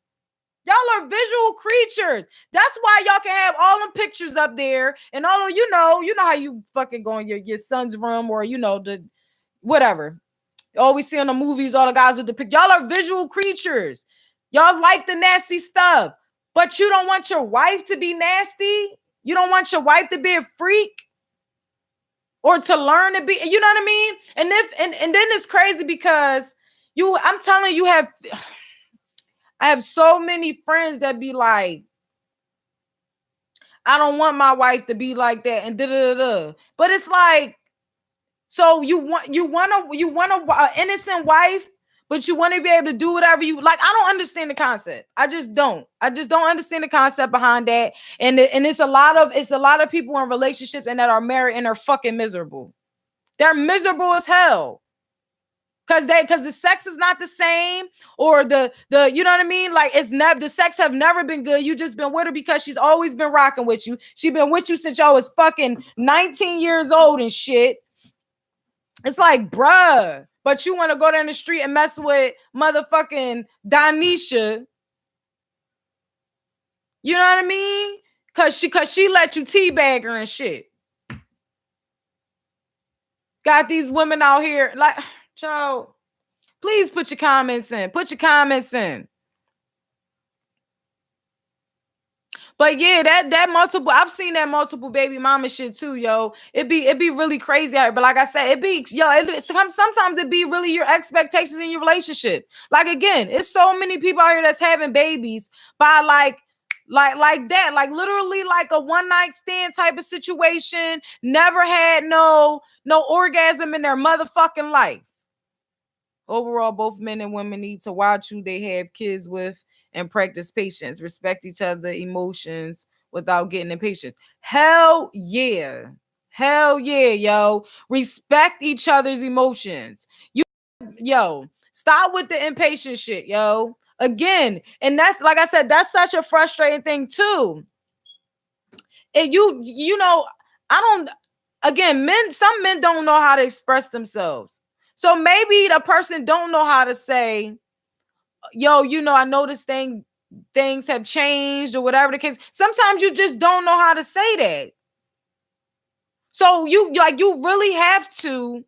Speaker 1: Y'all are visual creatures. That's why y'all can have all them pictures up there and all of, you know how you fucking go in your son's room, or the whatever. All we see in the movies, all the guys with the picture. Y'all are visual creatures. Y'all like the nasty stuff. But you don't want your wife to be nasty. You don't want your wife to be a freak or to learn to be, you know what I mean? And then it's crazy because I'm telling you, I have so many friends that be like, I don't want my wife to be like that and da-da-da-da. But it's like, so you want an innocent wife, but you want to be able to do whatever you like. I don't understand the concept. I just don't understand the concept behind that. And it's a lot of people in relationships and that are married and are fucking miserable. They're miserable as hell. Because the sex is not the same, or the you know what I mean? Like, it's never, the sex have never been good. You just been with her because she's always been rocking with you. She been with you since y'all was fucking 19 years old and shit. It's like, bruh, but you want to go down the street and mess with motherfucking Donisha. You know what I mean? Cause she let you teabag her and shit. Got these women out here like, child. Please put your comments in. Put your comments in. But yeah, that multiple, I've seen that multiple baby mama shit too, yo. It be really crazy out here. But like I said, sometimes it be really your expectations in your relationship. Like, again, it's so many people out here that's having babies by like that, like literally like a one night stand type of situation. Never had no orgasm in their motherfucking life. Overall, both men and women need to watch who they have kids with and practice patience, respect each other's emotions without getting impatient. Hell yeah. Hell yeah, yo. Respect each other's emotions. Yo, stop with the impatient shit, yo. Again, and that's, like I said, that's such a frustrating thing too. And you know, some men don't know how to express themselves. So maybe the person don't know how to say, yo, you know, I noticed things have changed or whatever the case. Sometimes you just don't know how to say that. So you really have to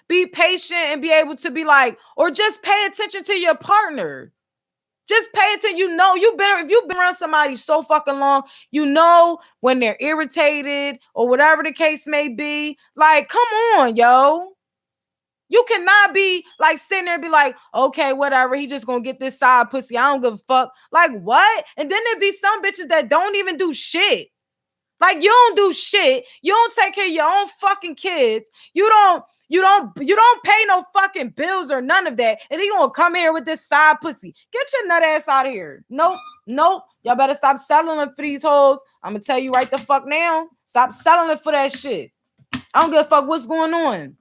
Speaker 1: be patient and be able to be like, or just pay attention to your partner. Just pay attention. You know, if you've been around somebody so fucking long, you know when they're irritated or whatever the case may be. Like, come on, yo. You cannot be like sitting there and be like, okay, whatever. He just gonna get this side pussy. I don't give a fuck. Like, what? And then there be some bitches that don't even do shit. Like, you don't do shit. You don't take care of your own fucking kids. You don't pay no fucking bills or none of that. And then you gonna come here with this side pussy. Get your nut ass out of here. Nope. Y'all better stop selling it for these hoes. I'm gonna tell you right the fuck now. Stop selling it for that shit. I don't give a fuck what's going on.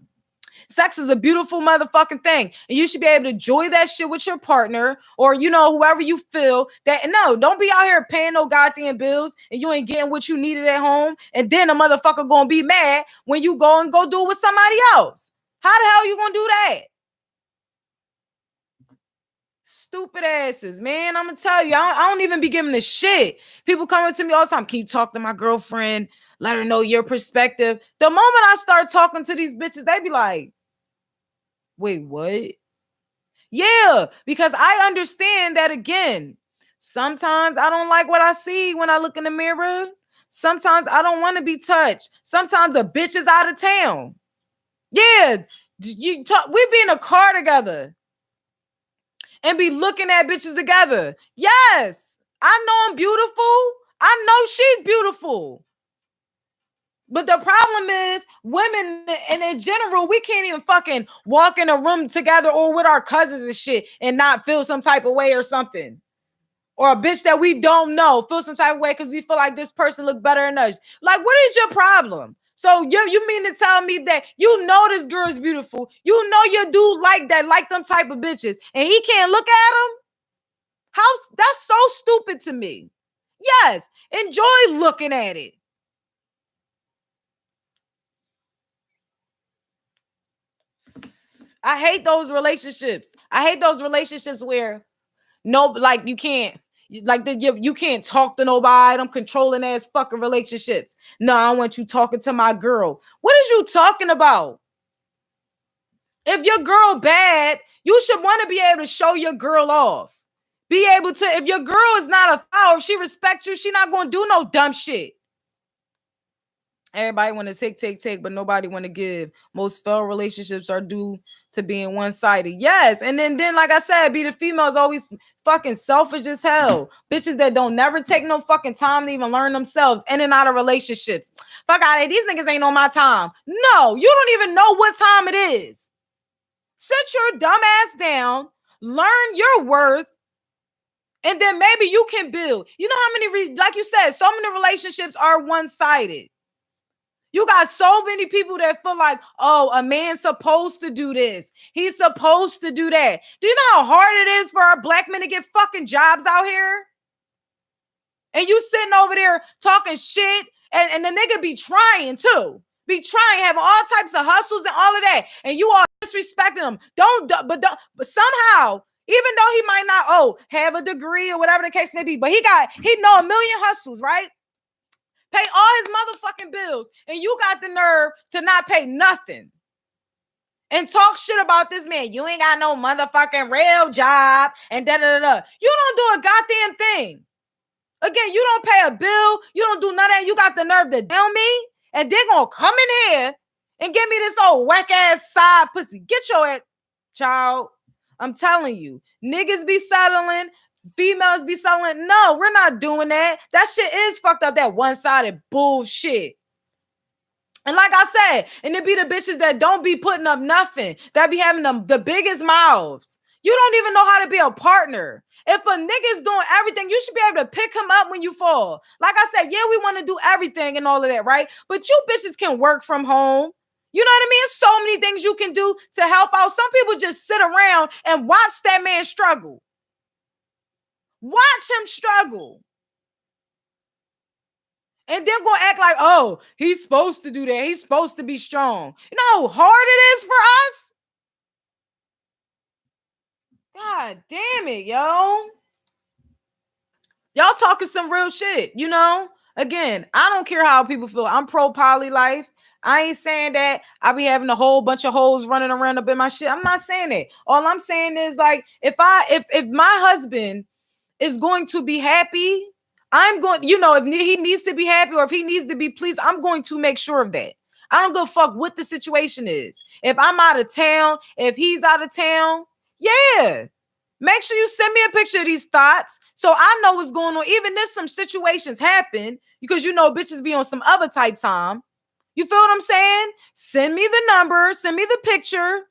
Speaker 1: Sex is a beautiful motherfucking thing. And you should be able to enjoy that shit with your partner or, you know, whoever you feel that. No, don't be out here paying no goddamn bills and you ain't getting what you needed at home. And then a motherfucker gonna be mad when you go do it with somebody else. How the hell you gonna do that? Stupid asses, man. I'm gonna tell you, I don't even be giving a shit. People coming to me all the time. Can you talk to my girlfriend? Let her know your perspective. The moment I start talking to these bitches, they be like, wait, what? Yeah, because I understand that, again, sometimes I don't like what I see when I look in the mirror. Sometimes I don't want to be touched. Sometimes a bitch is out of town. Yeah, we be in a car together and be looking at bitches together. Yes, I know I'm beautiful. I know she's beautiful. But the problem is women, and in general, we can't even fucking walk in a room together or with our cousins and shit and not feel some type of way or something. Or a bitch that we don't know feel some type of way because we feel like this person look better than us. Like, what is your problem? So you mean to tell me that you know this girl is beautiful? You know your dude like that, like them type of bitches, and he can't look at them? That's so stupid to me. Yes, enjoy looking at it. I hate those relationships. I hate those relationships where you can't, you can't talk to nobody. I'm controlling ass fucking relationships. No, I want you talking to my girl. What is you talking about? If your girl bad, you should want to be able to show your girl off. Be able to, if your girl is not a foul, if she respects you, she not going to do no dumb shit. Everybody want to take, but nobody want to give. Most failed relationships are due to being one-sided. Yes, and then like I said, be the females always fucking selfish as hell. Bitches that don't never take no fucking time to even learn themselves in and out of relationships. Fuck out of here. These niggas ain't on my time. No, you don't even know what time it is. Sit your dumb ass down, learn your worth, and then maybe you can build. You know how many, like you said, so many relationships are one-sided. You got so many people that feel like, oh, a man's supposed to do this. He's supposed to do that. Do you know how hard it is for our black men to get fucking jobs out here? And you sitting over there talking shit, and the nigga be trying too. Be trying, having all types of hustles and all of that. And you all disrespecting him. But somehow, even though he might not, have a degree or whatever the case may be, but he know a million hustles, right? Pay all his motherfucking bills, and you got the nerve to not pay nothing and talk shit about this man. You ain't got no motherfucking real job and da-da-da-da. You don't do a goddamn thing. Again, you don't pay a bill. You don't do none of that. You got the nerve to tell me, and they're going to come in here and give me this old whack-ass side pussy. Get your ass, child. I'm telling you, niggas be settling. Females be selling. No, we're not doing that. That shit is fucked up. That one-sided bullshit. And like I said, and it be the bitches that don't be putting up nothing, that be having the biggest mouths. You don't even know how to be a partner. If a nigga's doing everything, you should be able to pick him up when you fall. Like I said, yeah, we want to do everything and all of that, right? But you bitches can work from home. You know what I mean? There's so many things you can do to help out. Some people just sit around and watch that man struggle. Watch him struggle. And then go act like, oh, he's supposed to do that. He's supposed to be strong. You know how hard it is for us? God damn it, yo. Y'all talking some real shit, you know? Again, I don't care how people feel. I'm pro poly life. I ain't saying that I be having a whole bunch of hoes running around up in my shit. I'm not saying that. All I'm saying is, like, if my husband is going to be happy, I'm going, if he needs to be happy or if he needs to be pleased, I'm going to make sure of that. I don't give a fuck what the situation is. If I'm out of town, if he's out of town, yeah. Make sure you send me a picture of these thoughts so I know what's going on. Even if some situations happen, because bitches be on some other type time. You feel what I'm saying? Send me the number, send me the picture.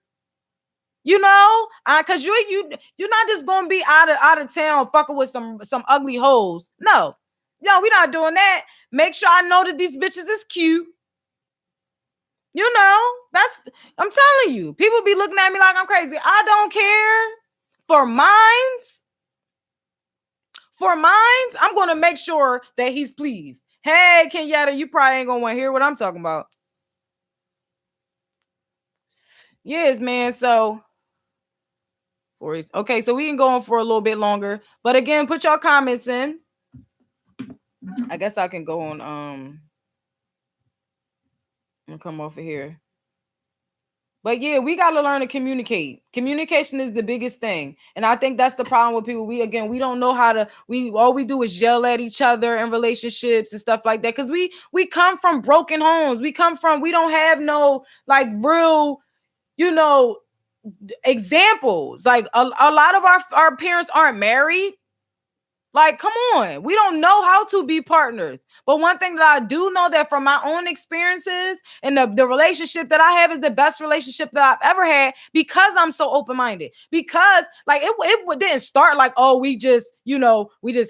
Speaker 1: Because you're not just gonna be out of town fucking with some ugly hoes. No, we're not doing that. Make sure I know that these bitches is cute. I'm telling you, people be looking at me like I'm crazy. I don't care. For mines, I'm gonna make sure that he's pleased. Hey, Kenyatta, you probably ain't gonna want to hear what I'm talking about. Yes, man. So. Okay, so we can go on for a little bit longer. But again, put your comments in. I guess I can go on. I'll come over here. But yeah, we got to learn to communicate. Communication is the biggest thing. And I think that's the problem with people. We don't know how to, all we do is yell at each other in relationships and stuff like that. Because we come from broken homes. We don't have no like real, examples. Like a lot of our parents aren't married. Like, come on, we don't know how to be partners. But one thing that I do know that from my own experiences and the relationship that I have is the best relationship that I've ever had because I'm so open-minded. Because like it didn't start like, oh, we just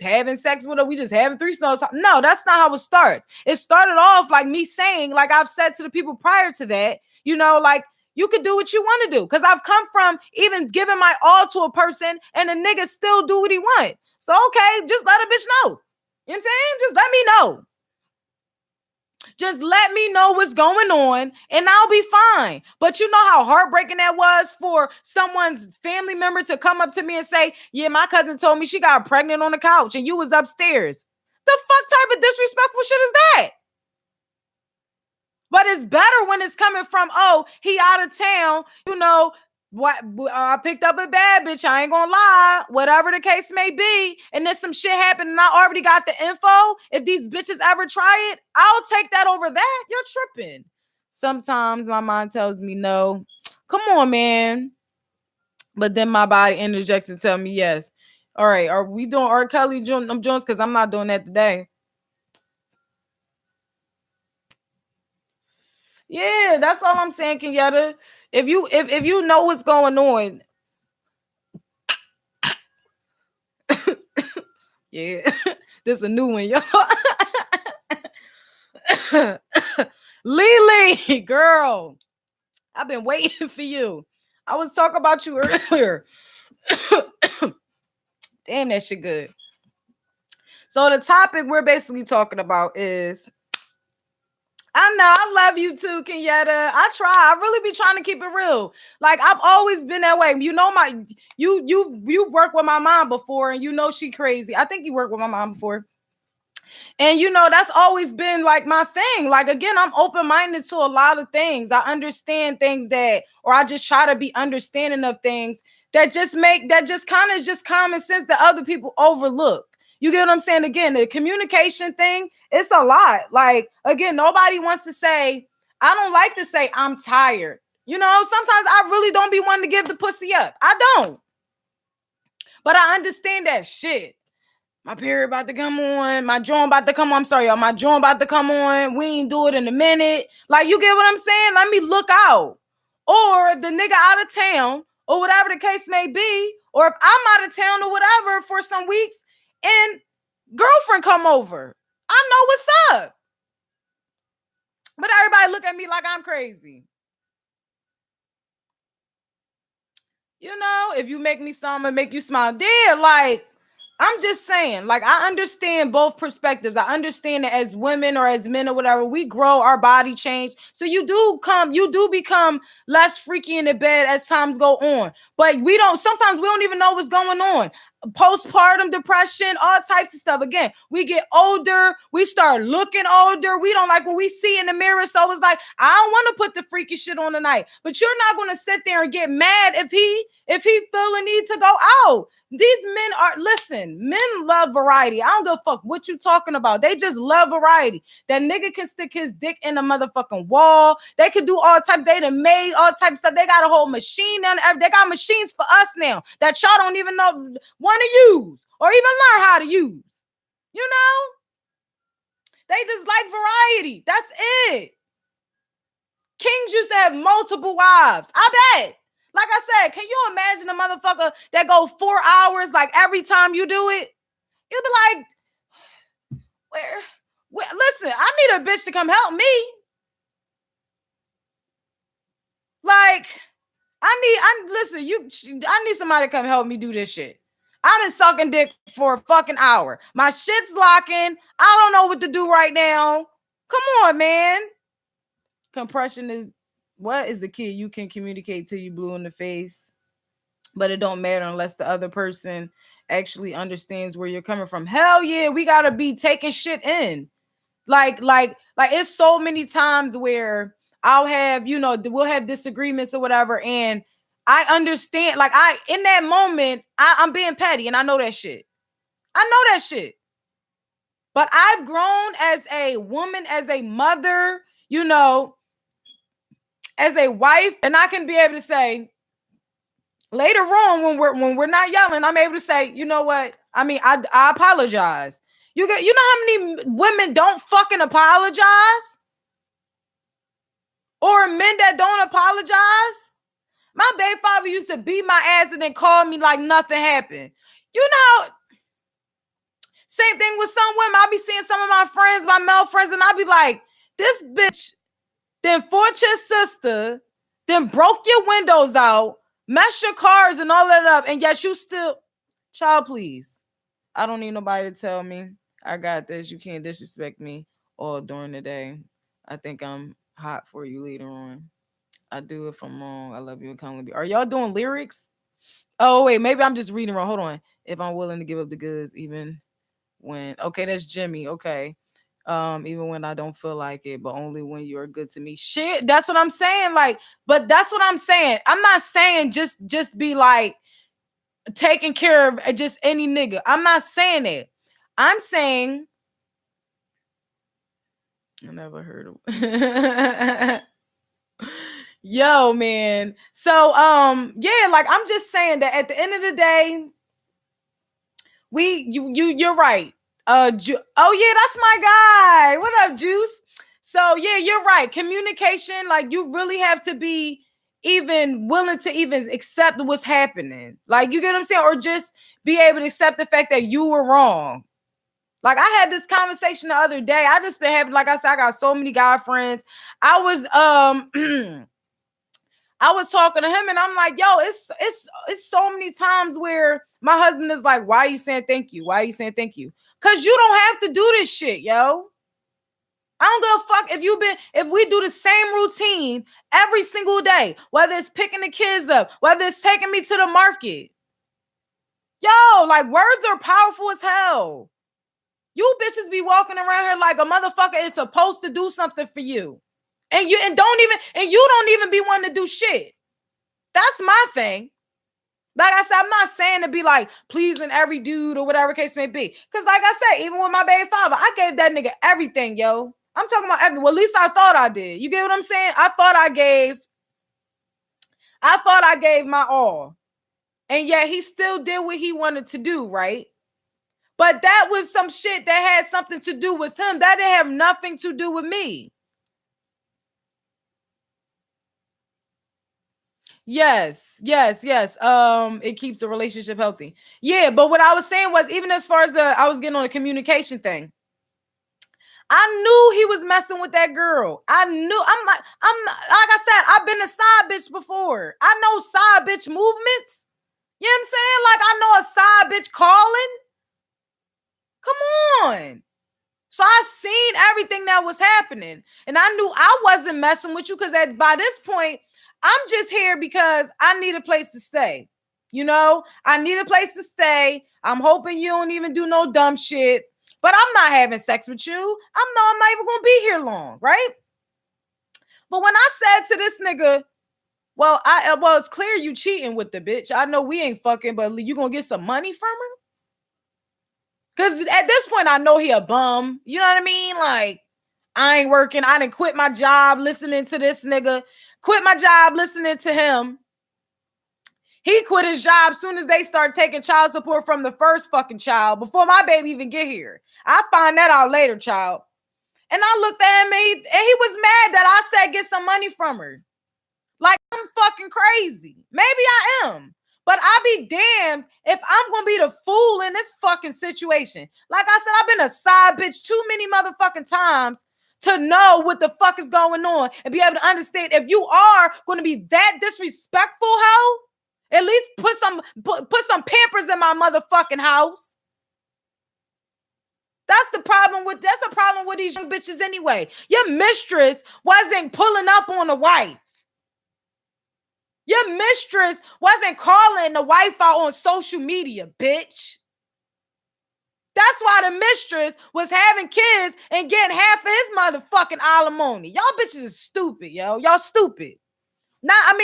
Speaker 1: having sex with her, we just having threesomes. No, that's not how it starts. It started off like me saying, like I've said to the people prior to that, like, you could do what you want to do. Because I've come from even giving my all to a person and a nigga still do what he want. So, okay, just let a bitch know. You know what I'm saying? Just let me know. Just let me know what's going on and I'll be fine. But you know how heartbreaking that was for someone's family member to come up to me and say, yeah, my cousin told me she got pregnant on the couch and you was upstairs. The fuck type of disrespectful shit is that? But it's better when it's coming from, oh, he out of town, what I picked up a bad bitch. I ain't gonna lie, whatever the case may be. And then some shit happened and I already got the info. If these bitches ever try it, I'll take that over that. You're tripping. Sometimes my mind tells me no. Come on, man. But then my body interjects and tell me yes. All right, are we doing R. Kelly Jones? Because I'm not doing that today. Yeah, that's all I'm saying, Kenyatta. If you know what's going on, yeah, this is a new one, y'all. Lily, girl, I've been waiting for you. I was talking about you earlier. Damn, that shit good. So the topic we're basically talking about is, I know I love you too, Kenyatta. I try. I really be trying to keep it real. Like I've always been that way. You know you worked with my mom before, and you know she crazy. I think you worked with my mom before. And you know, that's always been like my thing. Like again, I'm open-minded to a lot of things. I understand things that, or I just try to be understanding of things that just kind of just common sense that other people overlook. You get what I'm saying? Again, the communication thing, it's a lot. Like, again, nobody wants to say, I don't like to say I'm tired. You know, sometimes I really don't be wanting to give the pussy up. I don't. But I understand that shit. My period about to come on. My joint about to come on. I'm sorry, y'all. My joint about to come on. We ain't do it in a minute. Like, you get what I'm saying? Let me look out. Or if the nigga out of town, or whatever the case may be, or if I'm out of town or whatever for some weeks, and girlfriend come over, I know what's up. But everybody look at me like I'm crazy. You know, if you make me smile, I make you smile. Yeah, like, I'm just saying, like, I understand both perspectives. I understand that as women or as men or whatever, we grow, our body change. So you do become less freaky in the bed as times go on. But sometimes we don't even know what's going on. Postpartum depression, all types of stuff. Again, we get older, we start looking older, we don't like what we see in the mirror. So it's like, I don't want to put the freaky shit on tonight. But you're not going to sit there and get mad if he feel a need to go out. These men love variety. I don't give a fuck what you talking about. They just love variety. That nigga can stick his dick in a motherfucking wall. They can do all type. They done made all type of stuff. They got a whole machine down there. They got machines for us now that y'all don't even know want to use or even learn how to use. You know? They just like variety. That's it. Kings used to have multiple wives. I bet. Like I said, can you imagine a motherfucker that go 4 hours like every time you do it? You'll be like, where? Listen, I need a bitch to come help me. Like, I need somebody to come help me do this shit. I've been sucking dick for a fucking hour. My shit's locking. I don't know what to do right now. Come on, man. Compression is what is the key? You can communicate till you blue in the face, but it don't matter unless the other person actually understands where you're coming from. Hell yeah, we gotta be taking shit in. Like it's so many times where I'll have, we'll have disagreements or whatever, and I understand. Like in that moment, I'm being petty, and I know that shit. I know that shit. But I've grown as a woman, as a mother, as a wife, and I can be able to say later on when we're not yelling, I'm able to say, you know what? I mean, I apologize. You know how many women don't fucking apologize? Or men that don't apologize? My baby father used to beat my ass and then call me like nothing happened. You know, same thing with some women. I'll be seeing some of my friends, my male friends, and I'll be like, this bitch then fought your sister, then broke your windows out, messed your cars and all that up, and yet you still, child, please. I don't need nobody to tell me I got this. You can't disrespect me all during the day. I think I'm hot for you later on. I do if I'm wrong. I love you and kindly be. Are y'all doing lyrics? Oh, wait, maybe I'm just reading wrong. Hold on. If I'm willing to give up the goods, even when, okay, that's Jimmy. Okay. Even when I don't feel like it, but only when you're good to me. Shit, that's what I'm saying. Like, but that's what I'm saying. I'm not saying just be like taking care of just any nigga. I'm not saying it. I'm saying I never heard of yo, man. So yeah, like I'm just saying that at the end of the day, you're right. Oh yeah, that's my guy. What up, Juice? So yeah, you're right. Communication, like you really have to be even willing to even accept what's happening. Like you get what I'm saying, or just be able to accept the fact that you were wrong. Like, I had this conversation the other day. I just been having, like I said, I got so many guy friends. I was I was talking to him and I'm like, yo, it's so many times where my husband is like, why are you saying thank you? Why are you saying thank you? Because you don't have to do this shit, yo. I don't give a fuck if we do the same routine every single day, whether it's picking the kids up, whether it's taking me to the market. Yo, like, words are powerful as hell. You bitches be walking around here like a motherfucker is supposed to do something for you. And you don't even be wanting to do shit. That's my thing. Like I said, I'm not saying to be like pleasing every dude or whatever case may be. Because like I said, even with my baby father, I gave that nigga everything, yo. I'm talking about everything. Well, at least I thought I did. You get what I'm saying? I thought I gave my all. And yet he still did what he wanted to do, right? But that was some shit that had something to do with him. That didn't have nothing to do with me. Yes. It keeps the relationship healthy. Yeah, but what I was saying was, even as far as I was getting on the communication thing, I knew he was messing with that girl. I'm like I said, I've been a side bitch before. I know side bitch movements. You know what I'm saying? Like, I know a side bitch calling. Come on. So I seen everything that was happening. And I knew I wasn't messing with you because by this point, I'm just here because I need a place to stay. You know, I need a place to stay. I'm hoping you don't even do no dumb shit. But I'm not having sex with you. I'm not even gonna be here long, right? But when I said to this nigga, well, it's clear you cheating with the bitch. I know we ain't fucking, but you gonna get some money from her? Because at this point, I know he a bum. You know what I mean? Like, I ain't working. I didn't quit my job listening to this nigga. Quit my job listening to him. He quit his job as soon as they start taking child support from the first fucking child before my baby even get here. I find that out later, child. And I looked at him and he was mad that I said get some money from her. Like, I'm fucking crazy. Maybe I am. But I'll be damned if I'm going to be the fool in this fucking situation. Like I said, I've been a side bitch too many motherfucking times to know what the fuck is going on and be able to understand if you are going to be that disrespectful, hoe, at least put some Pampers in my motherfucking house. That's a problem with these young bitches anyway. Your mistress wasn't pulling up on the wife. Your mistress wasn't calling the wife out on social media, bitch. That's why the mistress was having kids and getting half of his motherfucking alimony. Y'all bitches is stupid, yo. Y'all stupid. Not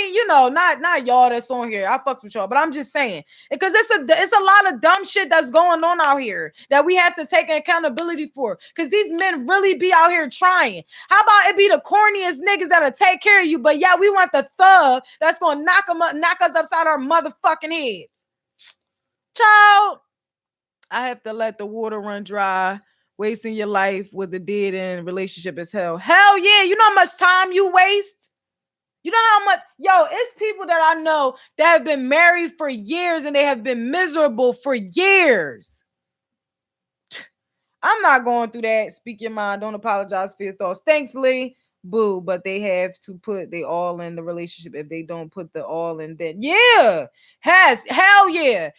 Speaker 1: y'all that's on here. I fucks with y'all, but I'm just saying, because it's a lot of dumb shit that's going on out here that we have to take accountability for. Because these men really be out here trying. How about it be the corniest niggas that'll take care of you, but yeah, we want the thug that's gonna knock us upside our motherfucking heads. Child, I have to let the water run dry. Wasting your life with a dead end relationship is hell. Hell yeah, you know how much time you waste? You know how much, it's people that I know that have been married for years and they have been miserable for years. I'm not going through that. Speak your mind. Don't apologize for your thoughts. Thanks, Lee. Boo. But they have to put they all in the relationship. If they don't put the all in, then hell yeah.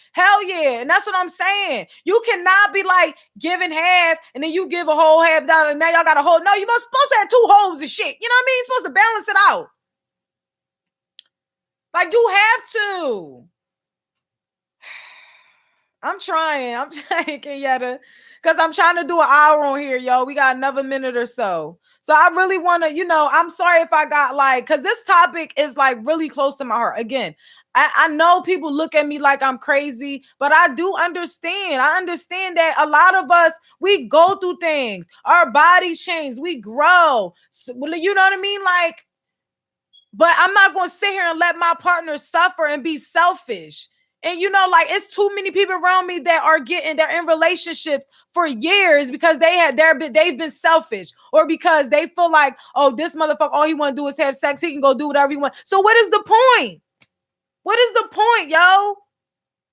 Speaker 1: And that's what I'm saying. You cannot be like giving half and then you give a whole half down and now y'all got a whole. No, you're supposed to have two holes and shit. You know what I mean? You're supposed to balance it out. Like, you have to. I'm trying, Kenyatta, because I'm trying to do an hour on here, yo. We got another minute or so. So I really want to, I'm sorry if I got because this topic is like really close to my heart. Again, I know people look at me like I'm crazy, but I do understand. I understand that a lot of us, we go through things. Our bodies change. We grow. So, you know what I mean? Like, but I'm not going to sit here and let my partner suffer and be selfish. And, it's too many people around me that they're in relationships for years because they've been selfish, or because they feel like, oh, this motherfucker, all he want to do is have sex. He can go do whatever he wants. So what is the point? What is the point, yo?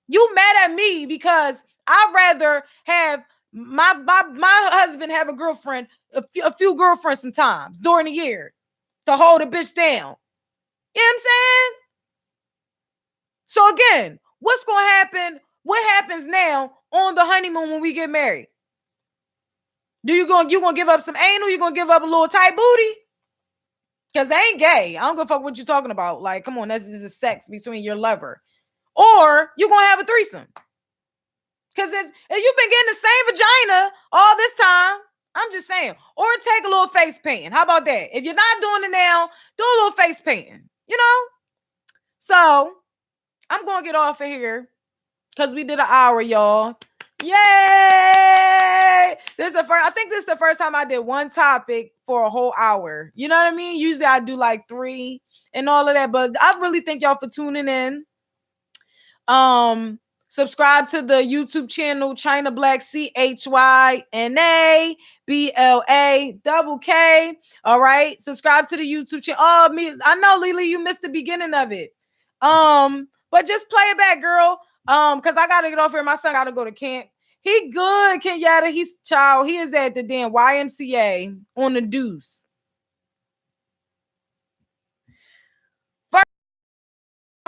Speaker 1: You mad at me because I'd rather have
Speaker 2: My husband have a girlfriend, a few girlfriends sometimes during the year to hold a bitch down. You know what I'm saying? So again, what's gonna happen? What happens now on the honeymoon when we get married? You gonna give up some anal? You gonna give up a little tight booty? Because they ain't gay. I don't give a fuck what you're talking about. Like, come on, this is a sex between your lover. Or you're gonna have a threesome. Because if you've been getting the same vagina all this time, I'm just saying. Or take a little face painting. How about that? If you're not doing it now, do a little face painting. You know? So I'm gonna get off of here because we did an hour, y'all. Yay! I think this is the first time I did one topic for a whole hour. You know what I mean? Usually I do like 3 and all of that, but I really thank y'all for tuning in. Subscribe to the YouTube channel Chyna Black, CHYNA BLA. All right, subscribe to the YouTube channel. Oh, I know, Lily, you missed the beginning of it. But just play it back, girl. Because I gotta get off here. My son gotta go to camp. He good, Kenyatta. He is at the damn YMCA on the Deuce. I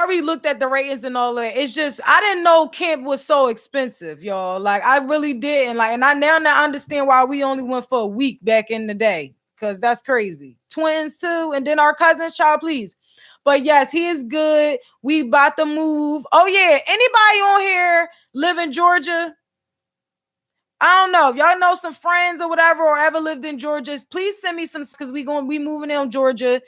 Speaker 2: already looked at the ratings and all that. It's just I didn't know camp was so expensive, y'all. Like I really didn't. Like, and I now understand why we only went for a week back in the day. Because that's crazy. Twins too, and then our cousins, child, please. But yes, he is good. We about to move. Oh yeah, anybody on here live in Georgia? I don't know if y'all know some friends or whatever, or ever lived in Georgia. Please send me some because we moving in Georgia.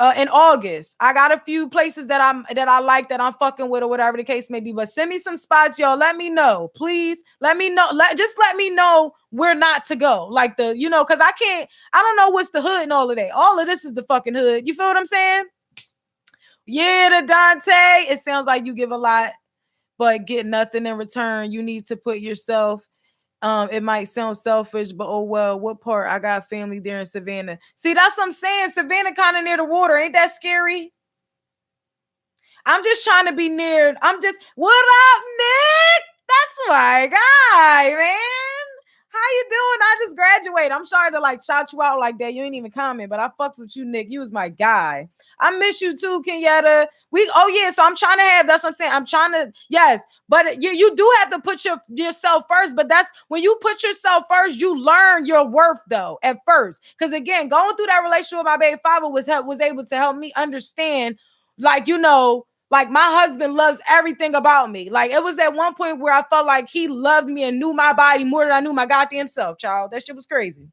Speaker 2: In August. I got a few places that I like that I'm fucking with or whatever the case may be. But send me some spots, y'all. Let me know. Please let me know. Just let me know where not to go. Like because I don't know what's the hood and all of that. All of this is the fucking hood. You feel what I'm saying? Yeah, the Dante. It sounds like you give a lot, but get nothing in return. You need to put yourself. It might sound selfish, but oh well, what part? I got family there in Savannah. See, that's what I'm saying. Savannah kind of near the water. Ain't that scary? I'm just trying to be near. What up, Nick? That's my guy, man. How you doing? I just graduated. I'm sorry to like shout you out like that. You ain't even comment, but I fucks with you, Nick. You was my guy. I miss you too, Kenyatta. So I'm trying to have, that's what I'm saying. I'm trying to, yes, but you do have to put yourself first. But that's when you put yourself first, you learn your worth though at first. Because again, going through that relationship with my baby father was able to help me understand, like, like my husband loves everything about me. Like it was at one point where I felt like he loved me and knew my body more than I knew my goddamn self, child. That shit was crazy.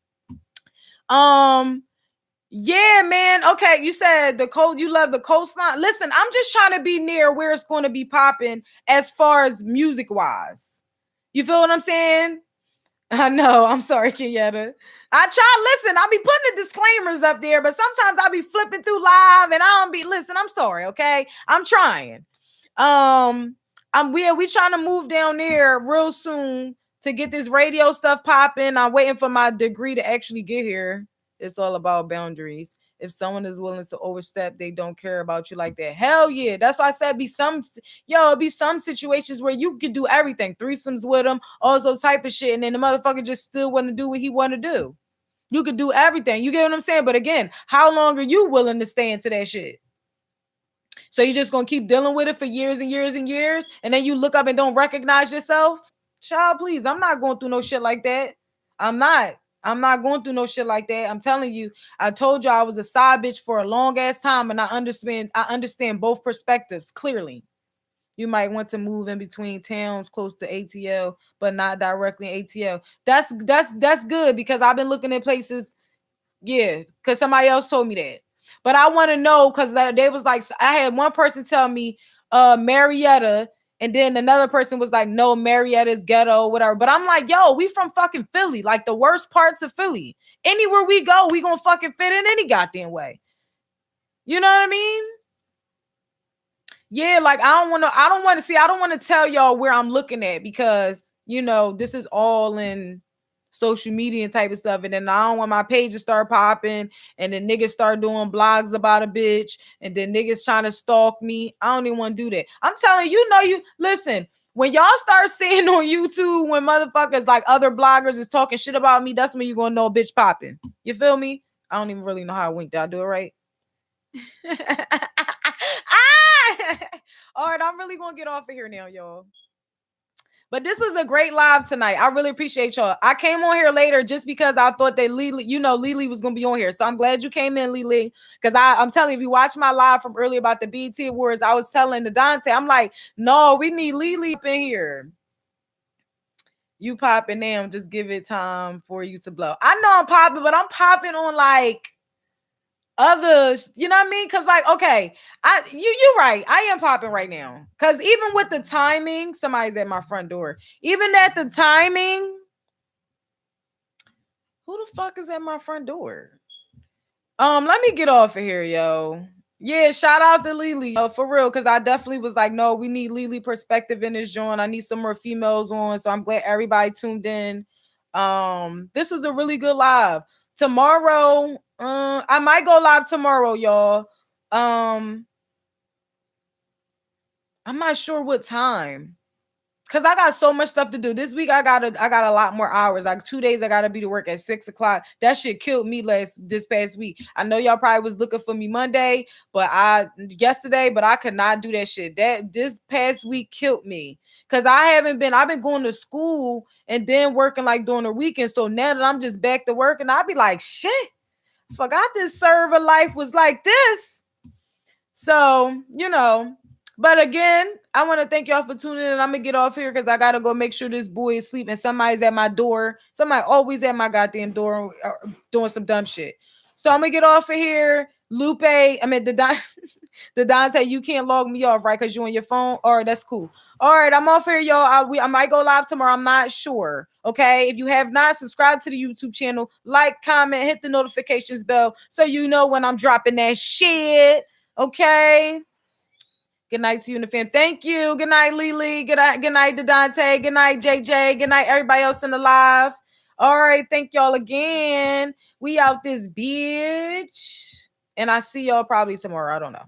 Speaker 2: Yeah, man. Okay, you said you love the coastline. Listen, I'm just trying to be near where it's going to be popping as far as music wise. You feel what I'm saying? I know. I'm sorry, Kenyatta. I be putting the disclaimers up there, but sometimes I be flipping through live and I don't be, listen, I'm sorry, okay? I'm trying. We trying to move down there real soon to get this radio stuff popping. I'm waiting for my degree to actually get here. It's all about boundaries. If someone is willing to overstep, they don't care about you like that. Hell yeah. That's why I said be some situations where you could do everything. Threesomes with them, all those type of shit. And then the motherfucker just still want to do what he want to do. You could do everything. You get what I'm saying? But again, how long are you willing to stay into that shit? So you just going to keep dealing with it for years and years and years. And then you look up and don't recognize yourself? Child, please. I'm not going through no shit like that. I'm not going through no shit like that. I'm telling you, I told you I was a side bitch for a long ass time, and I understand both perspectives clearly. You might want to move in between towns close to ATL, but not directly in ATL. That's good because I've been looking at places. Yeah, because somebody else told me that. But I want to know because they was like, I had one person tell me Marietta. And then another person was like, no, Marietta's ghetto, whatever. But I'm like, yo, we from fucking Philly, like the worst parts of Philly. Anywhere we go, we gonna fucking fit in any goddamn way. You know what I mean? Yeah, like I don't want to tell y'all where I'm looking at because, this is all in social media and type of stuff. And then I don't want my page to start popping and then niggas start doing blogs about a bitch and then niggas trying to stalk me. I don't even want to do that. I'm telling you, listen, When y'all start seeing on YouTube when motherfuckers like other bloggers is talking shit about me, that's when you're gonna know a bitch popping. You feel me? I don't even really know how I winked. Did I do it right? All right, I'm really gonna get off of here now, y'all. But this was a great live tonight. I really appreciate y'all. I came on here later just because I thought that Lily, Lily was gonna be on here. So I'm glad you came in, Lily. Because I'm telling you, if you watch my live from earlier about the BET Awards, I was telling the Dante, I'm like, no, we need Lily up in here. You popping now, just give it time for you to blow. I know I'm popping, but I'm popping on like others, you know what I mean? Because like, okay, you're right. I am popping right now. Because even with the timing, somebody's at my front door. Even at the timing, who the fuck is at my front door? Let me get off of here, yo. Yeah, shout out to Lily, for real, because I definitely was like, no, we need Lily perspective in this joint. I need some more females on, so I'm glad everybody tuned in. This was a really good live. Tomorrow, I might go live tomorrow, y'all. I'm not sure what time. Cause I got so much stuff to do. This week I got a lot more hours. Like 2 days I gotta be to work at 6:00. That shit killed me this past week. I know y'all probably was looking for me Monday, but yesterday, but I could not do that shit. That this past week killed me. Cause I've been going to school and then working like during the weekend. So now that I'm just back to work, and I'll be like, shit, forgot this server life was like this. So, but again, I want to thank y'all for tuning in. I'm going to get off here because I got to go make sure this boy is asleep and somebody's at my door. Somebody always at my goddamn door doing some dumb shit. So I'm going to get off of here. Lupe, the Dante, you can't log me off, right? Because you're on your phone. All right, that's cool. All right, I'm off here, y'all. I might go live tomorrow. I'm not sure. Okay, if you have not subscribed to the YouTube channel, like, comment, hit the notifications bell so you know when I'm dropping that shit. Okay. Good night to you and the fam. Thank you. Good night, Lily. Good night to Dante. Good night, JJ. Good night, everybody else in the live. All right. Thank y'all again. We out this bitch. And I see y'all probably tomorrow. I don't know.